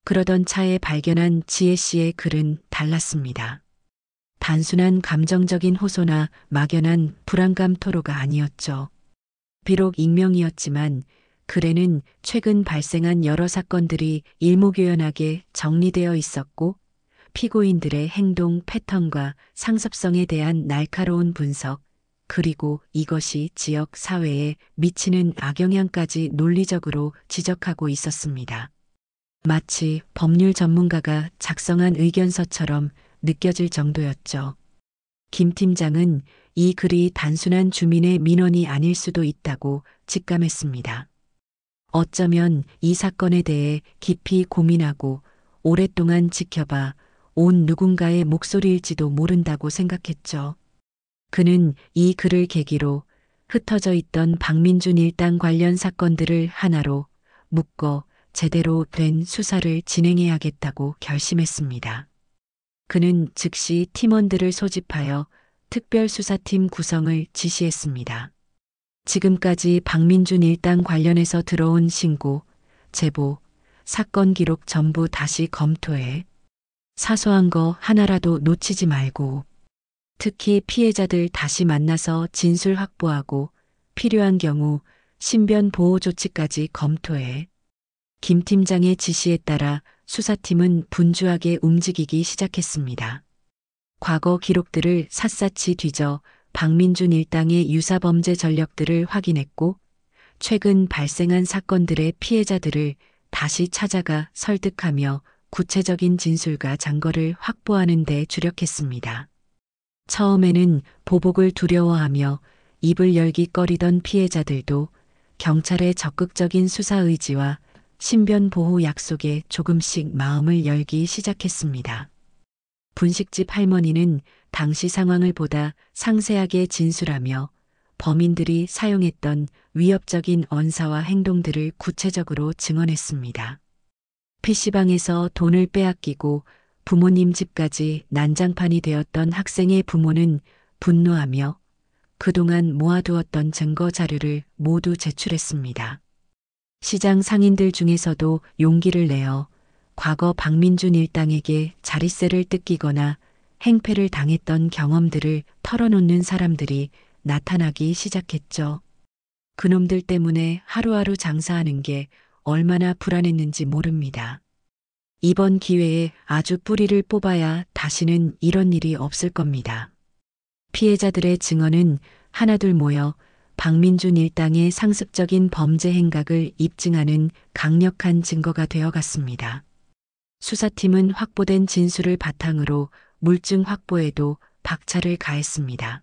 그러던 차에 발견한 지혜 씨의 글은 달랐습니다. 단순한 감정적인 호소나 막연한 불안감 토로가 아니었죠. 비록 익명이었지만 글에는 최근 발생한 여러 사건들이 일목요연하게 정리되어 있었고 피고인들의 행동 패턴과 상습성에 대한 날카로운 분석, 그리고 이것이 지역 사회에 미치는 악영향까지 논리적으로 지적하고 있었습니다. 마치 법률 전문가가 작성한 의견서처럼 느껴질 정도였죠. 김 팀장은 이 글이 단순한 주민의 민원이 아닐 수도 있다고 직감했습니다. 어쩌면 이 사건에 대해 깊이 고민하고 오랫동안 지켜봐 온 누군가의 목소리일지도 모른다고 생각했죠. 그는 이 글을 계기로 흩어져 있던 박민준 일당 관련 사건들을 하나로 묶어 제대로 된 수사를 진행해야겠다고 결심했습니다. 그는 즉시 팀원들을 소집하여 특별수사팀 구성을 지시했습니다. 지금까지 박민준 일당 관련해서 들어온 신고, 제보, 사건 기록 전부 다시 검토해 사소한 거 하나라도 놓치지 말고 특히 피해자들 다시 만나서 진술 확보하고 필요한 경우 신변 보호 조치까지 검토해. 김 팀장의 지시에 따라 수사팀은 분주하게 움직이기 시작했습니다. 과거 기록들을 샅샅이 뒤져 박민준 일당의 유사범죄 전력들을 확인했고 최근 발생한 사건들의 피해자들을 다시 찾아가 설득하며 구체적인 진술과 증거를 확보하는 데 주력했습니다. 처음에는 보복을 두려워하며 입을 열기꺼리던 피해자들도 경찰의 적극적인 수사 의지와 신변 보호 약속에 조금씩 마음을 열기 시작했습니다. 분식집 할머니는 당시 상황을 보다 상세하게 진술하며 범인들이 사용했던 위협적인 언사와 행동들을 구체적으로 증언했습니다. PC방에서 돈을 빼앗기고 부모님 집까지 난장판이 되었던 학생의 부모는 분노하며 그동안 모아두었던 증거 자료를 모두 제출했습니다. 시장 상인들 중에서도 용기를 내어 과거 박민준 일당에게 자릿세를 뜯기거나 행패를 당했던 경험들을 털어놓는 사람들이 나타나기 시작했죠. 그놈들 때문에 하루하루 장사하는 게 얼마나 불안했는지 모릅니다. 이번 기회에 아주 뿌리를 뽑아야 다시는 이런 일이 없을 겁니다. 피해자들의 증언은 하나둘 모여 박민준 일당의 상습적인 범죄 행각을 입증하는 강력한 증거가 되어갔습니다. 수사팀은 확보된 진술을 바탕으로 물증 확보에도 박차를 가했습니다.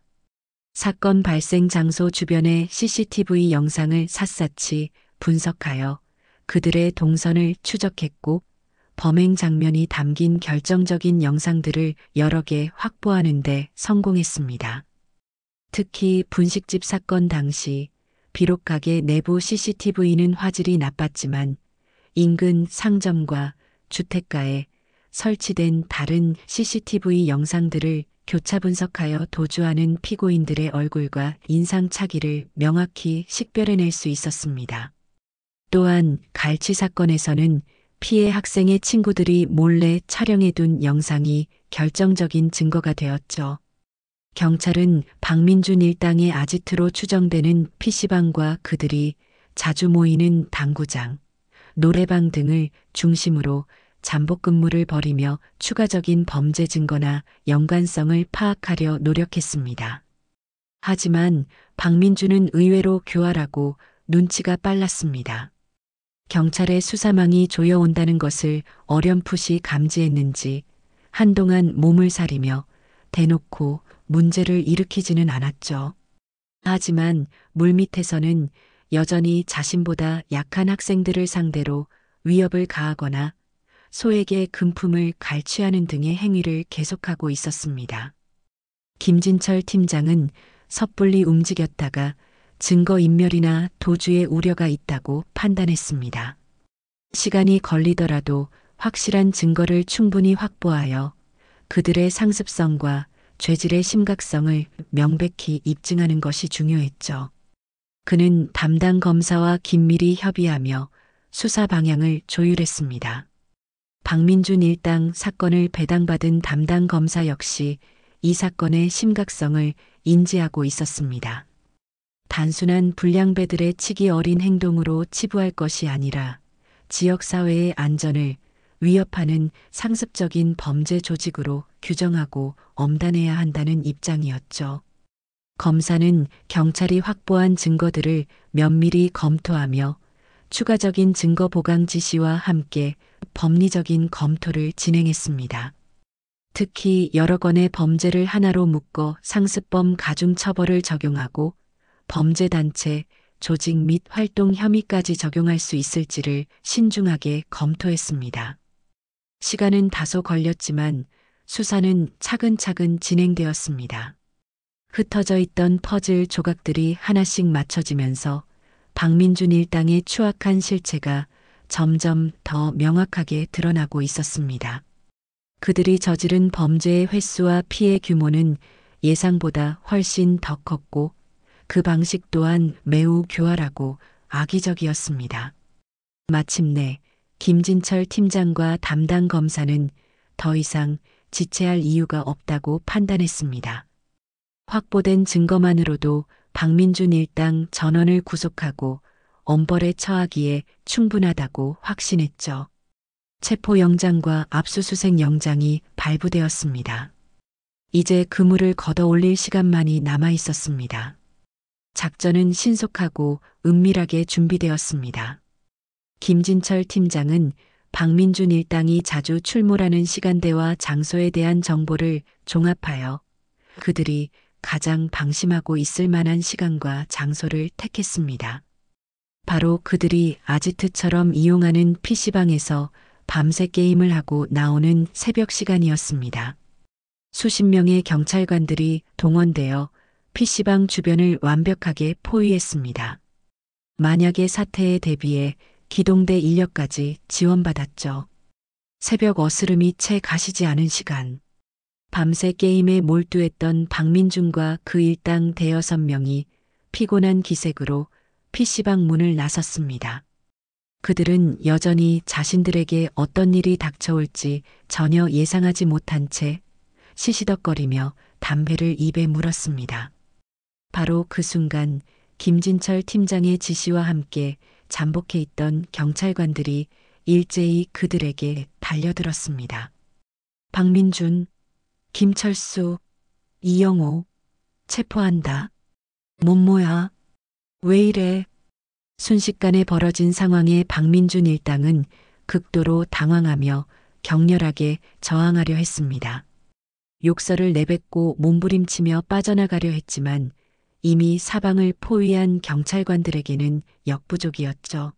사건 발생 장소 주변의 CCTV 영상을 샅샅이 분석하여 그들의 동선을 추적했고 범행 장면이 담긴 결정적인 영상들을 여러 개 확보하는 데 성공했습니다. 특히 분식집 사건 당시 비록 가게 내부 CCTV는 화질이 나빴지만 인근 상점과 주택가에 설치된 다른 CCTV 영상들을 교차 분석하여 도주하는 피고인들의 얼굴과 인상착의를 명확히 식별해낼 수 있었습니다. 또한 갈치 사건에서는 피해 학생의 친구들이 몰래 촬영해둔 영상이 결정적인 증거가 되었죠. 경찰은 박민준 일당의 아지트로 추정되는 PC방과 그들이 자주 모이는 당구장, 노래방 등을 중심으로 잠복 근무를 벌이며 추가적인 범죄 증거나 연관성을 파악하려 노력했습니다. 하지만 박민주는 의외로 교활하고 눈치가 빨랐습니다. 경찰의 수사망이 조여온다는 것을 어렴풋이 감지했는지 한동안 몸을 사리며 대놓고 문제를 일으키지는 않았죠. 하지만 물밑에서는 여전히 자신보다 약한 학생들을 상대로 위협을 가하거나 소에게 금품을 갈취하는 등의 행위를 계속하고 있었습니다. 김진철 팀장은 섣불리 움직였다가 증거인멸이나 도주의 우려가 있다고 판단했습니다. 시간이 걸리더라도 확실한 증거를 충분히 확보하여 그들의 상습성과 죄질의 심각성을 명백히 입증하는 것이 중요했죠. 그는 담당 검사와 긴밀히 협의하며 수사 방향을 조율했습니다. 박민준 일당 사건을 배당받은 담당 검사 역시 이 사건의 심각성을 인지하고 있었습니다. 단순한 불량배들의 치기 어린 행동으로 치부할 것이 아니라 지역사회의 안전을 위협하는 상습적인 범죄 조직으로 규정하고 엄단해야 한다는 입장이었죠. 검사는 경찰이 확보한 증거들을 면밀히 검토하며 추가적인 증거 보강 지시와 함께 법리적인 검토를 진행했습니다. 특히 여러 건의 범죄를 하나로 묶어 상습범 가중 처벌을 적용하고 범죄단체, 조직 및 활동 혐의까지 적용할 수 있을지를 신중하게 검토했습니다. 시간은 다소 걸렸지만 수사는 차근차근 진행되었습니다. 흩어져 있던 퍼즐 조각들이 하나씩 맞춰지면서 박민준 일당의 추악한 실체가 점점 더 명확하게 드러나고 있었습니다. 그들이 저지른 범죄의 횟수와 피해 규모는 예상보다 훨씬 더 컸고 그 방식 또한 매우 교활하고 악의적이었습니다. 마침내 김진철 팀장과 담당 검사는 더 이상 지체할 이유가 없다고 판단했습니다. 확보된 증거만으로도 박민준 일당 전원을 구속하고 엄벌에 처하기에 충분하다고 확신했죠. 체포영장과 압수수색 영장이 발부되었습니다. 이제 그물을 걷어 올릴 시간만이 남아 있었습니다. 작전은 신속하고 은밀하게 준비되었습니다. 김진철 팀장은 박민준 일당이 자주 출몰하는 시간대와 장소에 대한 정보를 종합하여 그들이 가장 방심하고 있을 만한 시간과 장소를 택했습니다. 바로 그들이 아지트처럼 이용하는 PC방에서 밤새 게임을 하고 나오는 새벽 시간이었습니다. 수십 명의 경찰관들이 동원되어 PC방 주변을 완벽하게 포위했습니다. 만약의 사태에 대비해 기동대 인력까지 지원받았죠. 새벽 어스름이 채 가시지 않은 시간. 밤새 게임에 몰두했던 박민준과 그 일당 대여섯 명이 피곤한 기색으로 PC방 문을 나섰습니다. 그들은 여전히 자신들에게 어떤 일이 닥쳐올지 전혀 예상하지 못한 채 시시덕거리며 담배를 입에 물었습니다. 바로 그 순간 김진철 팀장의 지시와 함께 잠복해 있던 경찰관들이 일제히 그들에게 달려들었습니다. 박민준, 김철수, 이영호, 체포한다. 뭐야? 왜 이래? 순식간에 벌어진 상황에 박민준 일당은 극도로 당황하며 격렬하게 저항하려 했습니다. 욕설을 내뱉고 몸부림치며 빠져나가려 했지만 이미 사방을 포위한 경찰관들에게는 역부족이었죠.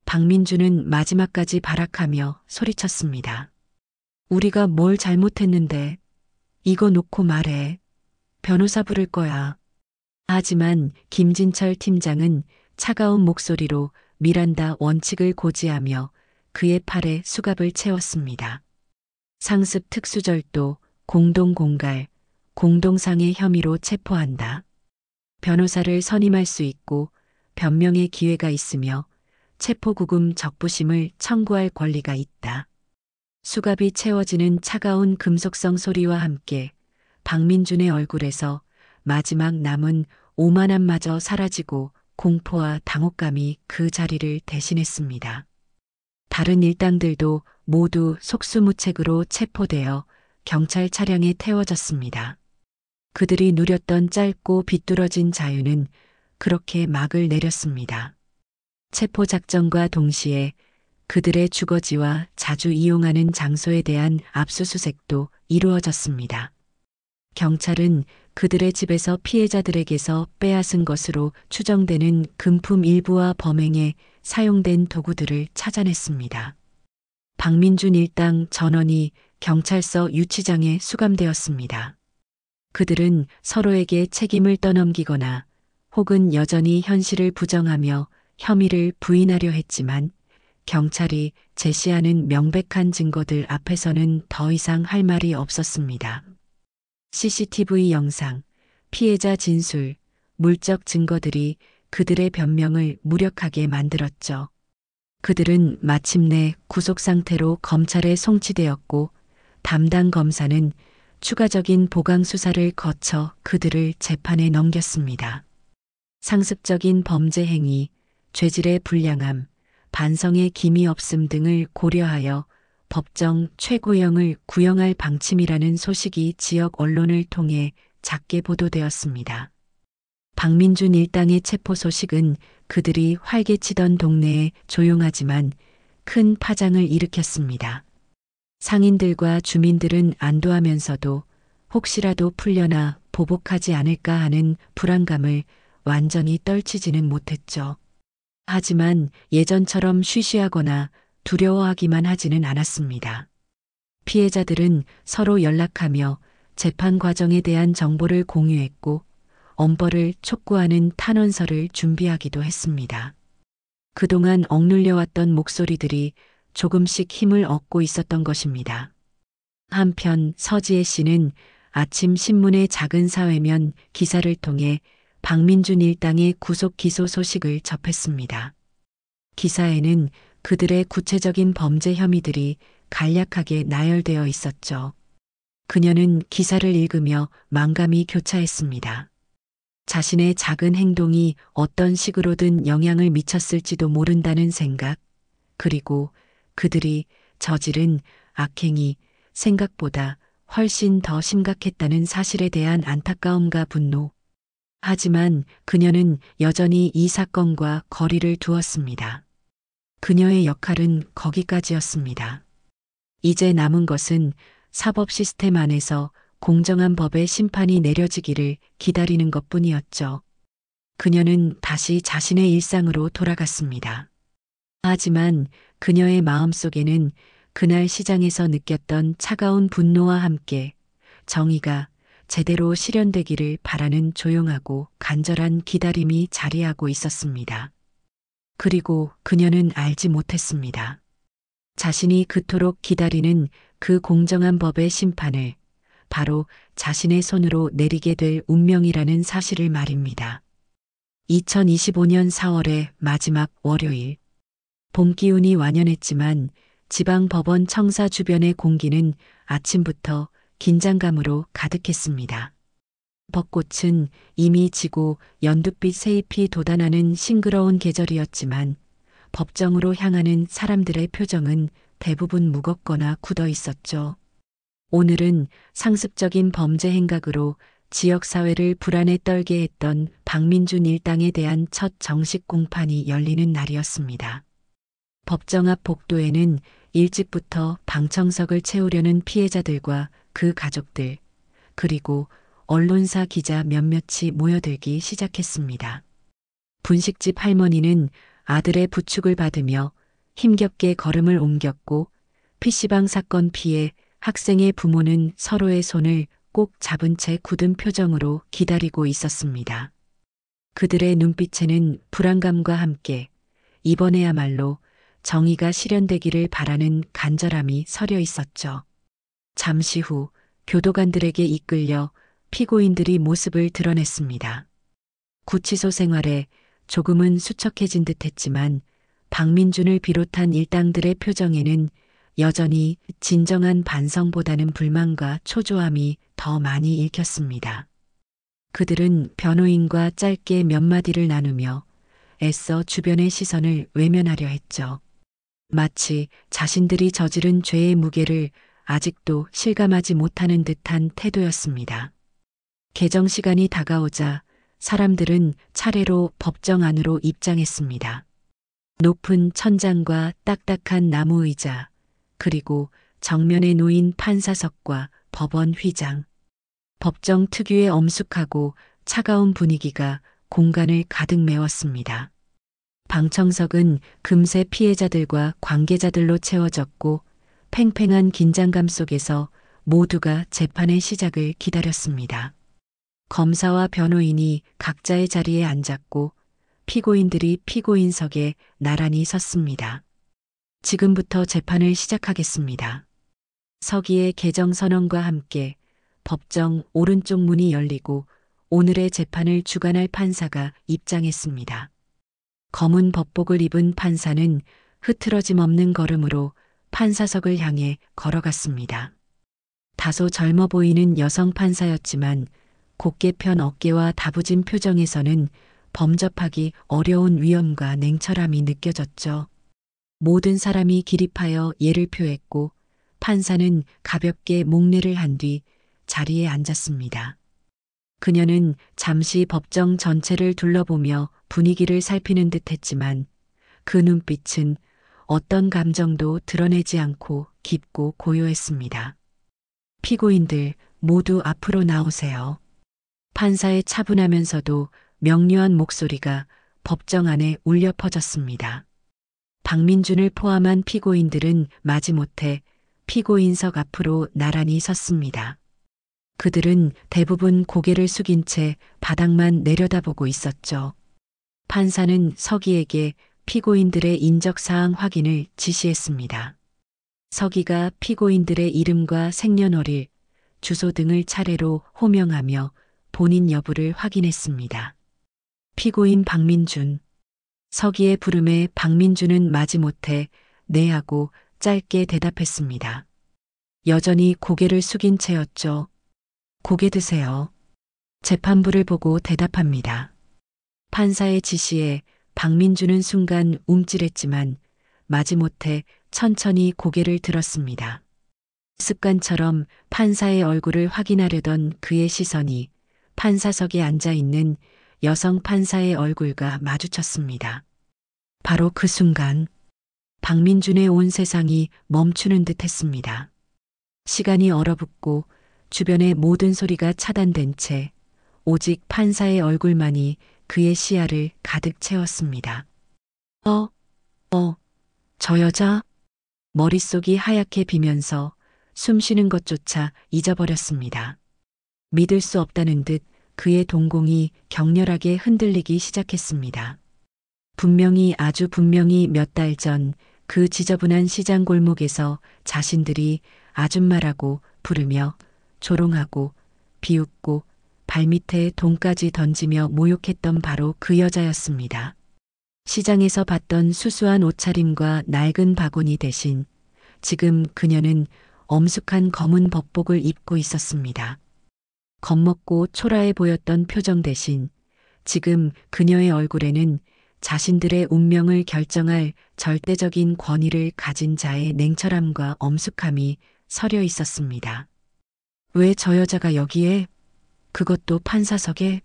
박민준은 마지막까지 발악하며 소리쳤습니다. 우리가 뭘 잘못했는데 이거 놓고 말해. 변호사 부를 거야. 하지만 김진철 팀장은 차가운 목소리로 미란다 원칙을 고지하며 그의 팔에 수갑을 채웠습니다. 상습 특수절도, 공동공갈, 공동상해 혐의로 체포한다. 변호사를 선임할 수 있고 변명의 기회가 있으며 체포구금 적부심을 청구할 권리가 있다. 수갑이 채워지는 차가운 금속성 소리와 함께 박민준의 얼굴에서 마지막 남은 오만함마저 사라지고 공포와 당혹감이 그 자리를 대신했습니다. 다른 일당들도 모두 속수무책으로 체포되어 경찰 차량에 태워졌습니다. 그들이 누렸던 짧고 비뚤어진 자유는 그렇게 막을 내렸습니다. 체포 작전과 동시에 그들의 주거지와 자주 이용하는 장소에 대한 압수수색도 이루어졌습니다. 경찰은 그들의 집에서 피해자들에게서 빼앗은 것으로 추정되는 금품 일부와 범행에 사용된 도구들을 찾아냈습니다. 박민준 일당 전원이 경찰서 유치장에 수감되었습니다. 그들은 서로에게 책임을 떠넘기거나 혹은 여전히 현실을 부정하며 혐의를 부인하려 했지만 경찰이 제시하는 명백한 증거들 앞에서는 더 이상 할 말이 없었습니다. CCTV 영상, 피해자 진술, 물적 증거들이 그들의 변명을 무력하게 만들었죠. 그들은 마침내 구속 상태로 검찰에 송치되었고 담당 검사는 추가적인 보강 수사를 거쳐 그들을 재판에 넘겼습니다. 상습적인 범죄 행위, 죄질의 불량함, 반성의 기미 없음 등을 고려하여 법정 최고형을 구형할 방침이라는 소식이 지역 언론을 통해 작게 보도되었습니다. 박민준 일당의 체포 소식은 그들이 활개치던 동네에 조용하지만 큰 파장을 일으켰습니다. 상인들과 주민들은 안도하면서도 혹시라도 풀려나 보복하지 않을까 하는 불안감을 완전히 떨치지는 못했죠. 하지만 예전처럼 쉬쉬하거나 두려워하기만 하지는 않았습니다. 피해자들은 서로 연락하며 재판 과정에 대한 정보를 공유했고 엄벌을 촉구하는 탄원서를 준비하기도 했습니다. 그동안 억눌려왔던 목소리들이 조금씩 힘을 얻고 있었던 것입니다. 한편 서지혜 씨는 아침 신문의 작은 사회면 기사를 통해 박민준 일당의 구속 기소 소식을 접했습니다. 기사에는 그들의 구체적인 범죄 혐의들이 간략하게 나열되어 있었죠. 그녀는 기사를 읽으며 만감이 교차했습니다. 자신의 작은 행동이 어떤 식으로든 영향을 미쳤을지도 모른다는 생각, 그리고 그들이 저지른 악행이 생각보다 훨씬 더 심각했다는 사실에 대한 안타까움과 분노. 하지만 그녀는 여전히 이 사건과 거리를 두었습니다. 그녀의 역할은 거기까지였습니다. 이제 남은 것은 사법 시스템 안에서 공정한 법의 심판이 내려지기를 기다리는 것뿐이었죠. 그녀는 다시 자신의 일상으로 돌아갔습니다. 하지만 그녀의 마음속에는 그날 시장에서 느꼈던 차가운 분노와 함께 정의가 제대로 실현되기를 바라는 조용하고 간절한 기다림이 자리하고 있었습니다. 그리고 그녀는 알지 못했습니다. 자신이 그토록 기다리는 그 공정한 법의 심판을 바로 자신의 손으로 내리게 될 운명이라는 사실을 말입니다. 2025년 4월의 마지막 월요일. 봄 기운이 완연했지만 지방법원 청사 주변의 공기는 아침부터 긴장감으로 가득했습니다. 벚꽃은 이미 지고 연두빛 새잎이 돋아나는 싱그러운 계절이었지만 법정으로 향하는 사람들의 표정은 대부분 무겁거나 굳어 있었죠. 오늘은 상습적인 범죄 행각으로 지역사회를 불안에 떨게 했던 박민준 일당에 대한 첫 정식 공판이 열리는 날이었습니다. 법정 앞 복도에는 일찍부터 방청석을 채우려는 피해자들과 그 가족들, 그리고 언론사 기자 몇몇이 모여들기 시작했습니다. 분식집 할머니는 아들의 부축을 받으며 힘겹게 걸음을 옮겼고 PC방 사건 피해 학생의 부모는 서로의 손을 꼭 잡은 채 굳은 표정으로 기다리고 있었습니다. 그들의 눈빛에는 불안감과 함께 이번에야말로 정의가 실현되기를 바라는 간절함이 서려 있었죠. 잠시 후 교도관들에게 이끌려 피고인들이 모습을 드러냈습니다. 구치소 생활에 조금은 수척해진 듯했지만 박민준을 비롯한 일당들의 표정에는 여전히 진정한 반성보다는 불만과 초조함이 더 많이 읽혔습니다. 그들은 변호인과 짧게 몇 마디를 나누며 애써 주변의 시선을 외면하려 했죠. 마치 자신들이 저지른 죄의 무게를 아직도 실감하지 못하는 듯한 태도였습니다. 개정 시간이 다가오자 사람들은 차례로 법정 안으로 입장했습니다. 높은 천장과 딱딱한 나무 의자, 그리고 정면에 놓인 판사석과 법원 휘장. 법정 특유의 엄숙하고 차가운 분위기가 공간을 가득 메웠습니다. 방청석은 금세 피해자들과 관계자들로 채워졌고 팽팽한 긴장감 속에서 모두가 재판의 시작을 기다렸습니다. 검사와 변호인이 각자의 자리에 앉았고 피고인들이 피고인석에 나란히 섰습니다. 지금부터 재판을 시작하겠습니다. 서기의 개정 선언과 함께 법정 오른쪽 문이 열리고 오늘의 재판을 주관할 판사가 입장했습니다. 검은 법복을 입은 판사는 흐트러짐 없는 걸음으로 판사석을 향해 걸어갔습니다. 다소 젊어 보이는 여성 판사였지만 곧게 편 어깨와 다부진 표정에서는 범접하기 어려운 위엄과 냉철함이 느껴졌죠. 모든 사람이 기립하여 예를 표했고 판사는 가볍게 목례를 한 뒤 자리에 앉았습니다. 그녀는 잠시 법정 전체를 둘러보며 분위기를 살피는 듯 했지만 그 눈빛은 어떤 감정도 드러내지 않고 깊고 고요했습니다. 피고인들 모두 앞으로 나오세요. 판사의 차분하면서도 명료한 목소리가 법정 안에 울려 퍼졌습니다. 박민준을 포함한 피고인들은 마지못해 피고인석 앞으로 나란히 섰습니다. 그들은 대부분 고개를 숙인 채 바닥만 내려다보고 있었죠. 판사는 서기에게 피고인들의 인적사항 확인을 지시했습니다. 서기가 피고인들의 이름과 생년월일, 주소 등을 차례로 호명하며 본인 여부를 확인했습니다. 피고인 박민준. 서기의 부름에 박민준은 마지못해 네 하고 짧게 대답했습니다. 여전히 고개를 숙인 채였죠. 고개 드세요. 재판부를 보고 대답합니다. 판사의 지시에 박민준은 순간 움찔했지만 마지못해 천천히 고개를 들었습니다. 습관처럼 판사의 얼굴을 확인하려던 그의 시선이 판사석에 앉아 있는 여성 판사의 얼굴과 마주쳤습니다. 바로 그 순간 박민준의 온 세상이 멈추는 듯 했습니다. 시간이 얼어붙고 주변의 모든 소리가 차단된 채 오직 판사의 얼굴만이 그의 시야를 가득 채웠습니다. 저 여자? 머릿속이 하얗게 비면서 숨 쉬는 것조차 잊어버렸습니다. 믿을 수 없다는 듯 그의 동공이 격렬하게 흔들리기 시작했습니다. 아주 분명히 몇 달 전 그 지저분한 시장 골목에서 자신들이 아줌마라고 부르며 조롱하고 비웃고 발밑에 돈까지 던지며 모욕했던 바로 그 여자였습니다. 시장에서 봤던 수수한 옷차림과 낡은 바구니 대신 지금 그녀는 엄숙한 검은 법복을 입고 있었습니다. 겁먹고 초라해 보였던 표정 대신 지금 그녀의 얼굴에는 자신들의 운명을 결정할 절대적인 권위를 가진 자의 냉철함과 엄숙함이 서려 있었습니다. 왜 저 여자가 여기에? 그것도 판사석에?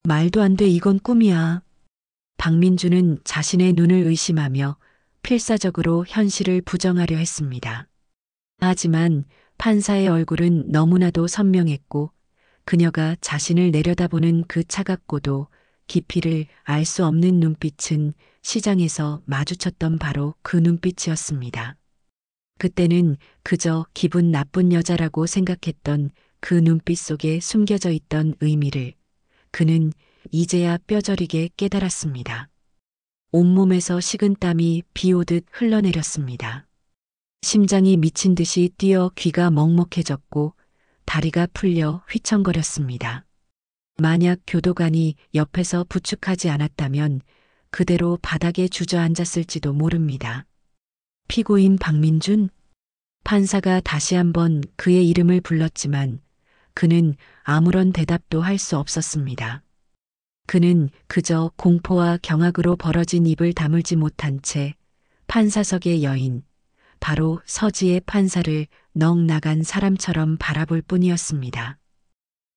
말도 안 돼, 이건 꿈이야. 박민준은 자신의 눈을 의심하며 필사적으로 현실을 부정하려 했습니다. 하지만 판사의 얼굴은 너무나도 선명했고 그녀가 자신을 내려다보는 그 차갑고도 깊이를 알 수 없는 눈빛은 시장에서 마주쳤던 바로 그 눈빛이었습니다. 그때는 그저 기분 나쁜 여자라고 생각했던 그 눈빛 속에 숨겨져 있던 의미를 그는 이제야 뼈저리게 깨달았습니다. 온몸에서 식은땀이 비 오듯 흘러내렸습니다. 심장이 미친 듯이 뛰어 귀가 먹먹해졌고 다리가 풀려 휘청거렸습니다. 만약 교도관이 옆에서 부축하지 않았다면 그대로 바닥에 주저앉았을지도 모릅니다. 피고인 박민준? 판사가 다시 한번 그의 이름을 불렀지만 그는 아무런 대답도 할 수 없었습니다. 그는 그저 공포와 경악으로 벌어진 입을 다물지 못한 채 판사석의 여인, 바로 서지의 판사를 넋 나간 사람처럼 바라볼 뿐이었습니다.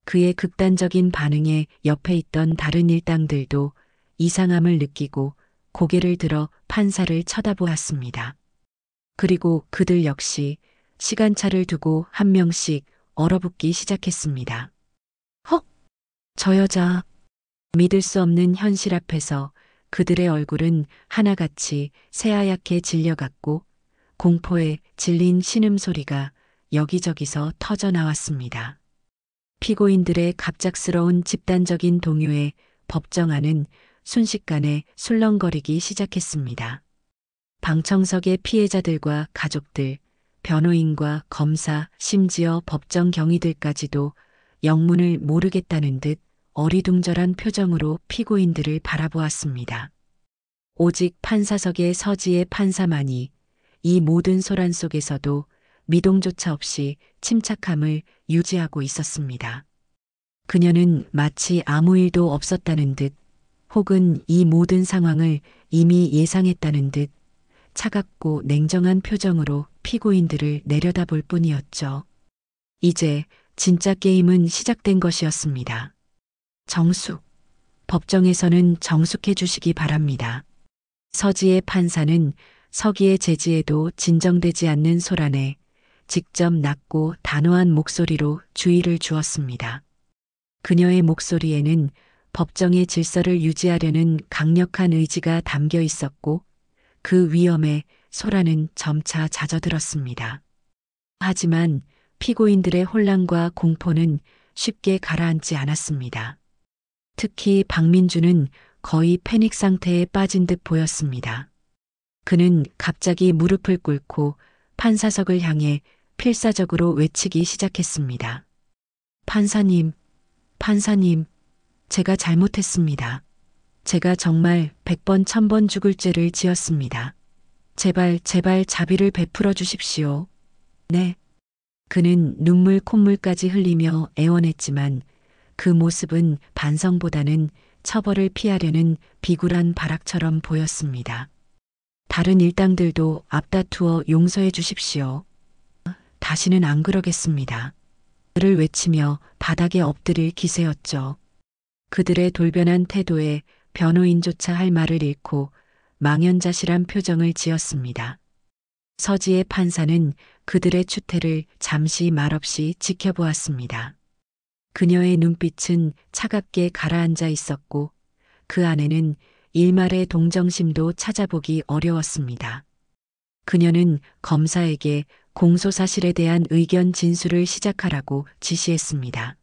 그의 극단적인 반응에 옆에 있던 다른 일당들도 이상함을 느끼고 고개를 들어 판사를 쳐다보았습니다. 그리고 그들 역시 시간차를 두고 한 명씩 얼어붙기 시작했습니다. 헉! 저 여자. 믿을 수 없는 현실 앞에서 그들의 얼굴은 하나같이 새하얗게 질려갔고 공포에 질린 신음소리가 여기저기서 터져 나왔습니다. 피고인들의 갑작스러운 집단적인 동요에 법정안은 순식간에 술렁거리기 시작했습니다. 방청석의 피해자들과 가족들, 변호인과 검사, 심지어 법정 경위들까지도 영문을 모르겠다는 듯 어리둥절한 표정으로 피고인들을 바라보았습니다. 오직 판사석의 서지의 판사만이 이 모든 소란 속에서도 미동조차 없이 침착함을 유지하고 있었습니다. 그녀는 마치 아무 일도 없었다는 듯 혹은 이 모든 상황을 이미 예상했다는 듯 차갑고 냉정한 표정으로 피고인들을 내려다볼 뿐이었죠. 이제 진짜 게임은 시작된 것이었습니다. 정숙. 법정에서는 정숙해 주시기 바랍니다. 서지의 판사는 서기의 제지에도 진정되지 않는 소란에 직접 낮고 단호한 목소리로 주의를 주었습니다. 그녀의 목소리에는 법정의 질서를 유지하려는 강력한 의지가 담겨 있었고 그 위험에 소란은 점차 잦아들었습니다. 하지만 피고인들의 혼란과 공포는 쉽게 가라앉지 않았습니다. 특히 박민주는 거의 패닉 상태에 빠진 듯 보였습니다. 그는 갑자기 무릎을 꿇고 판사석을 향해 필사적으로 외치기 시작했습니다. 판사님, 판사님, 제가 잘못했습니다. 제가 정말 100번 1000번 죽을 죄를 지었습니다. 제발 자비를 베풀어 주십시오. 네. 그는 눈물 콧물까지 흘리며 애원했지만 그 모습은 반성보다는 처벌을 피하려는 비굴한 발악처럼 보였습니다. 다른 일당들도 앞다투어 용서해 주십시오. 다시는 안 그러겠습니다. 를 외치며 바닥에 엎드릴 기세였죠. 그들의 돌변한 태도에 변호인조차 할 말을 잃고 망연자실한 표정을 지었습니다. 서지의 판사는 그들의 추태를 잠시 말없이 지켜보았습니다. 그녀의 눈빛은 차갑게 가라앉아 있었고 그 안에는 일말의 동정심도 찾아보기 어려웠습니다. 그녀는 검사에게 공소사실에 대한 의견 진술을 시작하라고 지시했습니다.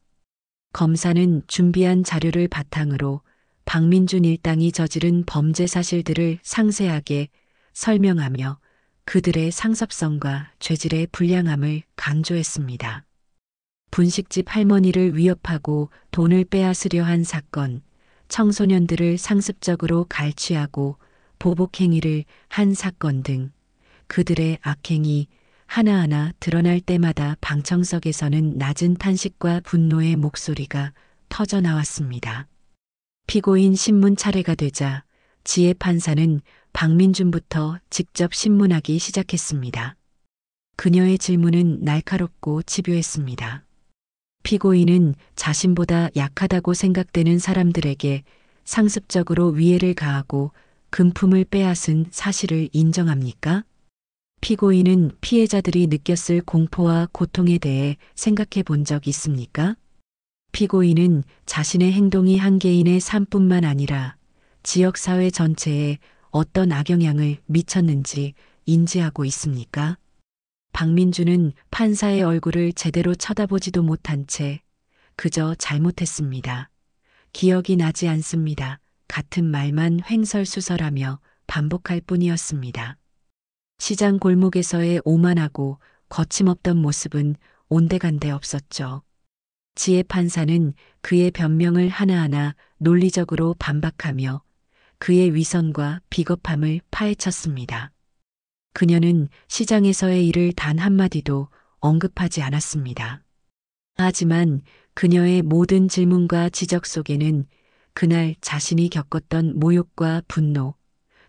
검사는 준비한 자료를 바탕으로 박민준 일당이 저지른 범죄 사실들을 상세하게 설명하며 그들의 상습성과 죄질의 불량함을 강조했습니다. 분식집 할머니를 위협하고 돈을 빼앗으려 한 사건, 청소년들을 상습적으로 갈취하고 보복행위를 한 사건 등 그들의 악행이 하나하나 드러날 때마다 방청석에서는 낮은 탄식과 분노의 목소리가 터져 나왔습니다. 피고인 신문 차례가 되자 지혜 판사는 박민준부터 직접 신문하기 시작했습니다. 그녀의 질문은 날카롭고 집요했습니다. 피고인은 자신보다 약하다고 생각되는 사람들에게 상습적으로 위해를 가하고 금품을 빼앗은 사실을 인정합니까? 피고인은 피해자들이 느꼈을 공포와 고통에 대해 생각해 본 적 있습니까? 피고인은 자신의 행동이 한 개인의 삶뿐만 아니라 지역사회 전체에 어떤 악영향을 미쳤는지 인지하고 있습니까? 박민주는 판사의 얼굴을 제대로 쳐다보지도 못한 채 그저 잘못했습니다. 기억이 나지 않습니다. 같은 말만 횡설수설하며 반복할 뿐이었습니다. 시장 골목에서의 오만하고 거침없던 모습은 온데간데 없었죠. 지혜 판사는 그의 변명을 하나하나 논리적으로 반박하며 그의 위선과 비겁함을 파헤쳤습니다. 그녀는 시장에서의 일을 단 한마디도 언급하지 않았습니다. 하지만 그녀의 모든 질문과 지적 속에는 그날 자신이 겪었던 모욕과 분노,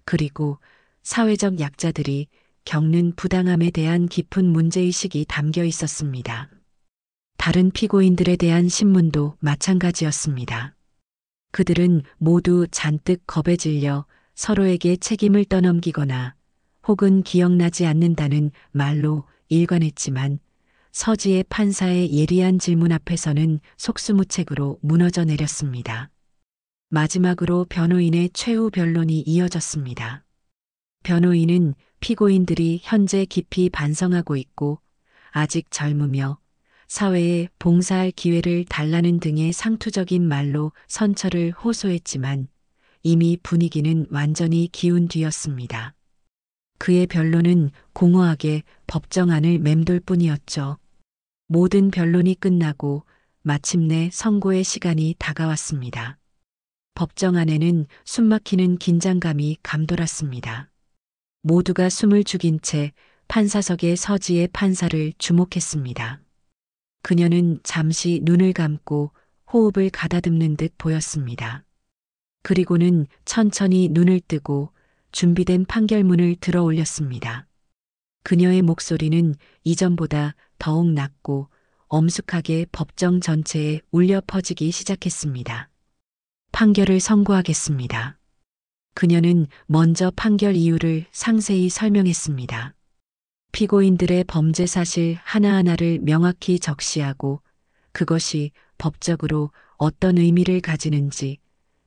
그리고 사회적 약자들이 겪는 부당함에 대한 깊은 문제의식이 담겨 있었습니다. 다른 피고인들에 대한 신문도 마찬가지였습니다. 그들은 모두 잔뜩 겁에 질려 서로에게 책임을 떠넘기거나 혹은 기억나지 않는다는 말로 일관했지만 서지의 판사의 예리한 질문 앞에서는 속수무책으로 무너져 내렸습니다. 마지막으로 변호인의 최후 변론이 이어졌습니다. 변호인은 피고인들이 현재 깊이 반성하고 있고 아직 젊으며 사회에 봉사할 기회를 달라는 등의 상투적인 말로 선처를 호소했지만 이미 분위기는 완전히 기운 뒤였습니다. 그의 변론은 공허하게 법정안을 맴돌 뿐이었죠. 모든 변론이 끝나고 마침내 선고의 시간이 다가왔습니다. 법정 안에는 숨막히는 긴장감이 감돌았습니다. 모두가 숨을 죽인 채 판사석에 서지의 판사를 주목했습니다. 그녀는 잠시 눈을 감고 호흡을 가다듬는 듯 보였습니다. 그리고는 천천히 눈을 뜨고 준비된 판결문을 들어 올렸습니다. 그녀의 목소리는 이전보다 더욱 낮고 엄숙하게 법정 전체에 울려 퍼지기 시작했습니다. 판결을 선고하겠습니다. 그녀는 먼저 판결 이유를 상세히 설명했습니다. 피고인들의 범죄 사실 하나하나를 명확히 적시하고 그것이 법적으로 어떤 의미를 가지는지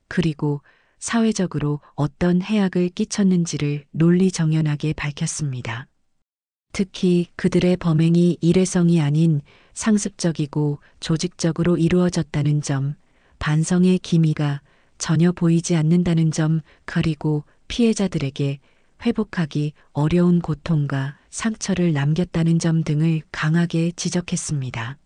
그리고 사회적으로 어떤 해악을 끼쳤는지를 논리정연하게 밝혔습니다. 특히 그들의 범행이 일회성이 아닌 상습적이고 조직적으로 이루어졌다는 점, 반성의 기미가 전혀 보이지 않는다는 점, 그리고 피해자들에게 회복하기 어려운 고통과 상처를 남겼다는 점 등을 강하게 지적했습니다.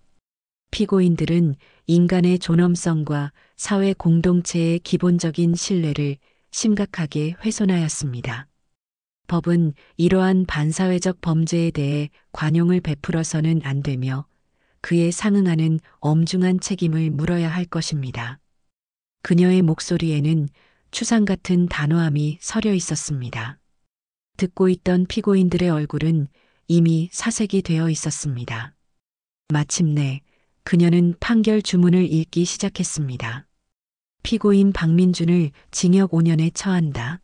피고인들은 인간의 존엄성과 사회 공동체의 기본적인 신뢰를 심각하게 훼손하였습니다. 법은 이러한 반사회적 범죄에 대해 관용을 베풀어서는 안 되며 그에 상응하는 엄중한 책임을 물어야 할 것입니다. 그녀의 목소리에는 추상 같은 단호함이 서려 있었습니다. 듣고 있던 피고인들의 얼굴은 이미 사색이 되어 있었습니다. 마침내 그녀는 판결 주문을 읽기 시작했습니다. 피고인 박민준을 징역 5년에 처한다.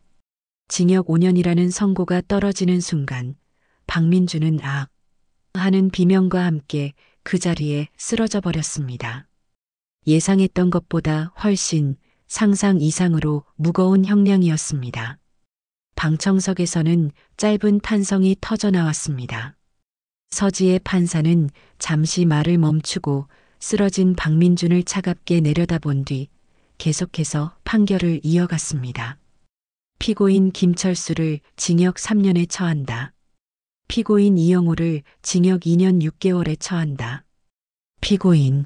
징역 5년이라는 선고가 떨어지는 순간 박민준은 악 하는 비명과 함께 그 자리에 쓰러져 버렸습니다. 예상했던 것보다 훨씬 상상 이상으로 무거운 형량이었습니다. 방청석에서는 짧은 탄성이 터져 나왔습니다. 서지의 판사는 잠시 말을 멈추고 쓰러진 박민준을 차갑게 내려다본 뒤 계속해서 판결을 이어갔습니다. 피고인 김철수를 징역 3년에 처한다. 피고인 이영호를 징역 2년 6개월에 처한다. 피고인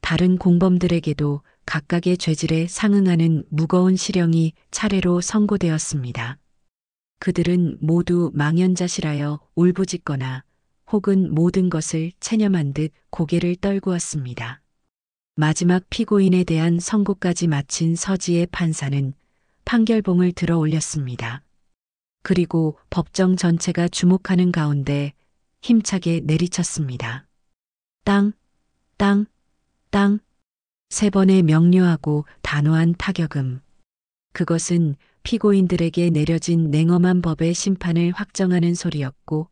다른 공범들에게도 각각의 죄질에 상응하는 무거운 실형이 차례로 선고되었습니다. 그들은 모두 망연자실하여 울부짖거나 혹은 모든 것을 체념한 듯 고개를 떨구었습니다. 마지막 피고인에 대한 선고까지 마친 서지의 판사는 판결봉을 들어 올렸습니다. 그리고 법정 전체가 주목하는 가운데 힘차게 내리쳤습니다. 땅, 땅, 땅. 3번의 명료하고 단호한 타격음. 그것은 피고인들에게 내려진 냉엄한 법의 심판을 확정하는 소리였고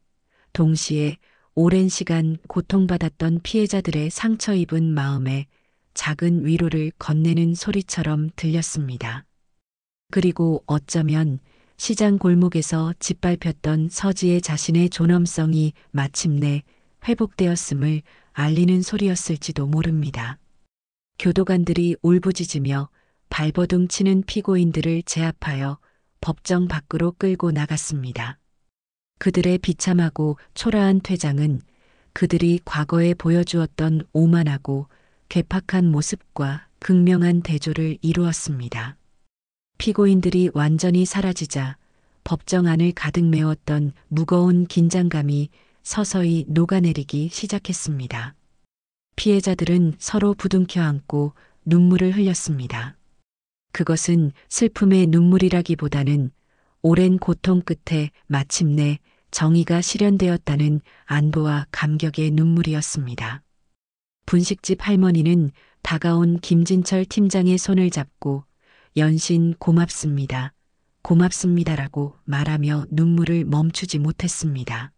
동시에 오랜 시간 고통받았던 피해자들의 상처 입은 마음에 작은 위로를 건네는 소리처럼 들렸습니다. 그리고 어쩌면 시장 골목에서 짓밟혔던 서지의 자신의 존엄성이 마침내 회복되었음을 알리는 소리였을지도 모릅니다. 교도관들이 울부짖으며 발버둥 치는 피고인들을 제압하여 법정 밖으로 끌고 나갔습니다. 그들의 비참하고 초라한 퇴장은 그들이 과거에 보여주었던 오만하고 괴팍한 모습과 극명한 대조를 이루었습니다. 피고인들이 완전히 사라지자 법정 안을 가득 메웠던 무거운 긴장감이 서서히 녹아내리기 시작했습니다. 피해자들은 서로 부둥켜 안고 눈물을 흘렸습니다. 그것은 슬픔의 눈물이라기보다는 오랜 고통 끝에 마침내 정의가 실현되었다는 안도와 감격의 눈물이었습니다. 분식집 할머니는 다가온 김진철 팀장의 손을 잡고 연신 고맙습니다. 고맙습니다라고 말하며 눈물을 멈추지 못했습니다.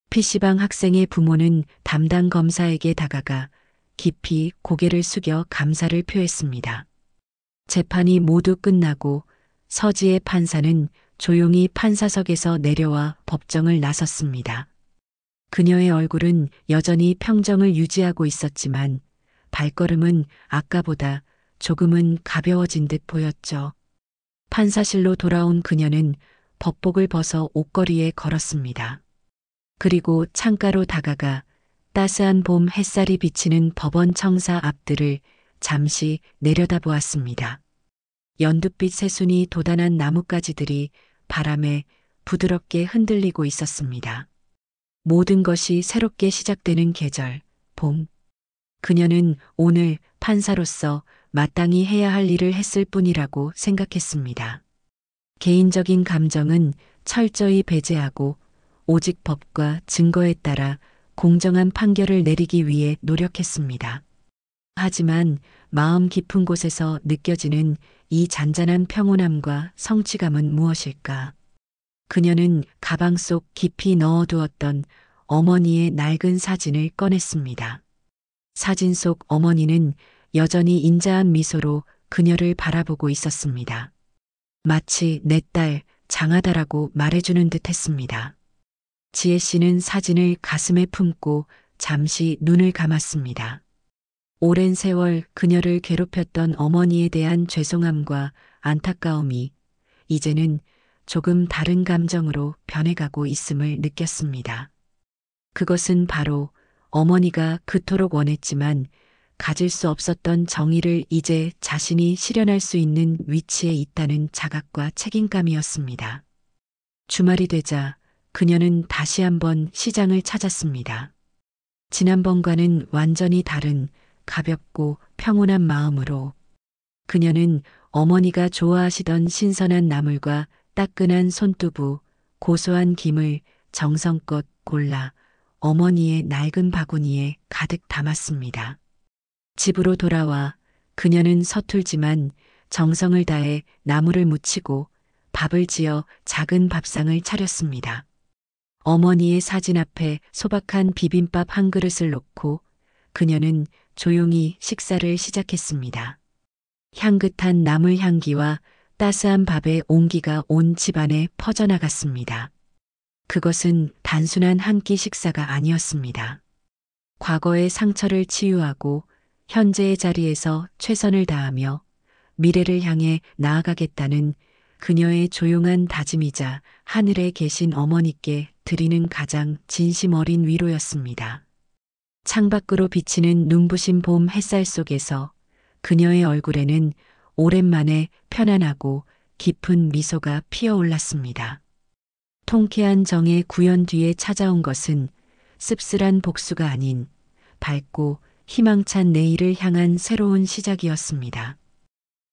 PC방 학생의 부모는 담당 검사에게 다가가 깊이 고개를 숙여 감사를 표했습니다. 재판이 모두 끝나고 서지의 판사는 조용히 판사석에서 내려와 법정을 나섰습니다. 그녀의 얼굴은 여전히 평정을 유지하고 있었지만 발걸음은 아까보다 조금은 가벼워진 듯 보였죠. 판사실로 돌아온 그녀는 법복을 벗어 옷걸이에 걸었습니다. 그리고 창가로 다가가 따스한 봄 햇살이 비치는 법원 청사 앞들을 잠시 내려다보았습니다. 연두빛 새순이 돋아난 나뭇가지들이 바람에 부드럽게 흔들리고 있었습니다. 모든 것이 새롭게 시작되는 계절, 봄. 그녀는 오늘 판사로서 마땅히 해야 할 일을 했을 뿐이라고 생각했습니다. 개인적인 감정은 철저히 배제하고 오직 법과 증거에 따라 공정한 판결을 내리기 위해 노력했습니다. 하지만 마음 깊은 곳에서 느껴지는 이 잔잔한 평온함과 성취감은 무엇일까? 그녀는 가방 속 깊이 넣어두었던 어머니의 낡은 사진을 꺼냈습니다. 사진 속 어머니는 여전히 인자한 미소로 그녀를 바라보고 있었습니다. 마치 내 딸 장하다라고 말해주는 듯 했습니다. 지혜 씨는 사진을 가슴에 품고 잠시 눈을 감았습니다. 오랜 세월 그녀를 괴롭혔던 어머니에 대한 죄송함과 안타까움이 이제는 조금 다른 감정으로 변해가고 있음을 느꼈습니다. 그것은 바로 어머니가 그토록 원했지만 가질 수 없었던 정의를 이제 자신이 실현할 수 있는 위치에 있다는 자각과 책임감이었습니다. 주말이 되자 그녀는 다시 한번 시장을 찾았습니다. 지난번과는 완전히 다른 가볍고 평온한 마음으로 그녀는 어머니가 좋아하시던 신선한 나물과 따끈한 손두부, 고소한 김을 정성껏 골라 어머니의 낡은 바구니에 가득 담았습니다. 집으로 돌아와 그녀는 서툴지만 정성을 다해 나물을 무치고 밥을 지어 작은 밥상을 차렸습니다. 어머니의 사진 앞에 소박한 비빔밥 한 그릇을 놓고 그녀는 조용히 식사를 시작했습니다. 향긋한 나물 향기와 따스한 밥의 온기가 온 집안에 퍼져나갔습니다. 그것은 단순한 한 끼 식사가 아니었습니다. 과거의 상처를 치유하고 현재의 자리에서 최선을 다하며 미래를 향해 나아가겠다는 그녀의 조용한 다짐이자 하늘에 계신 어머니께 드리는 가장 진심 어린 위로였습니다. 창밖으로 비치는 눈부신 봄 햇살 속에서 그녀의 얼굴에는 오랜만에 편안하고 깊은 미소가 피어올랐습니다. 통쾌한 정의 구현 뒤에 찾아온 것은 씁쓸한 복수가 아닌 밝고 희망찬 내일을 향한 새로운 시작이었습니다.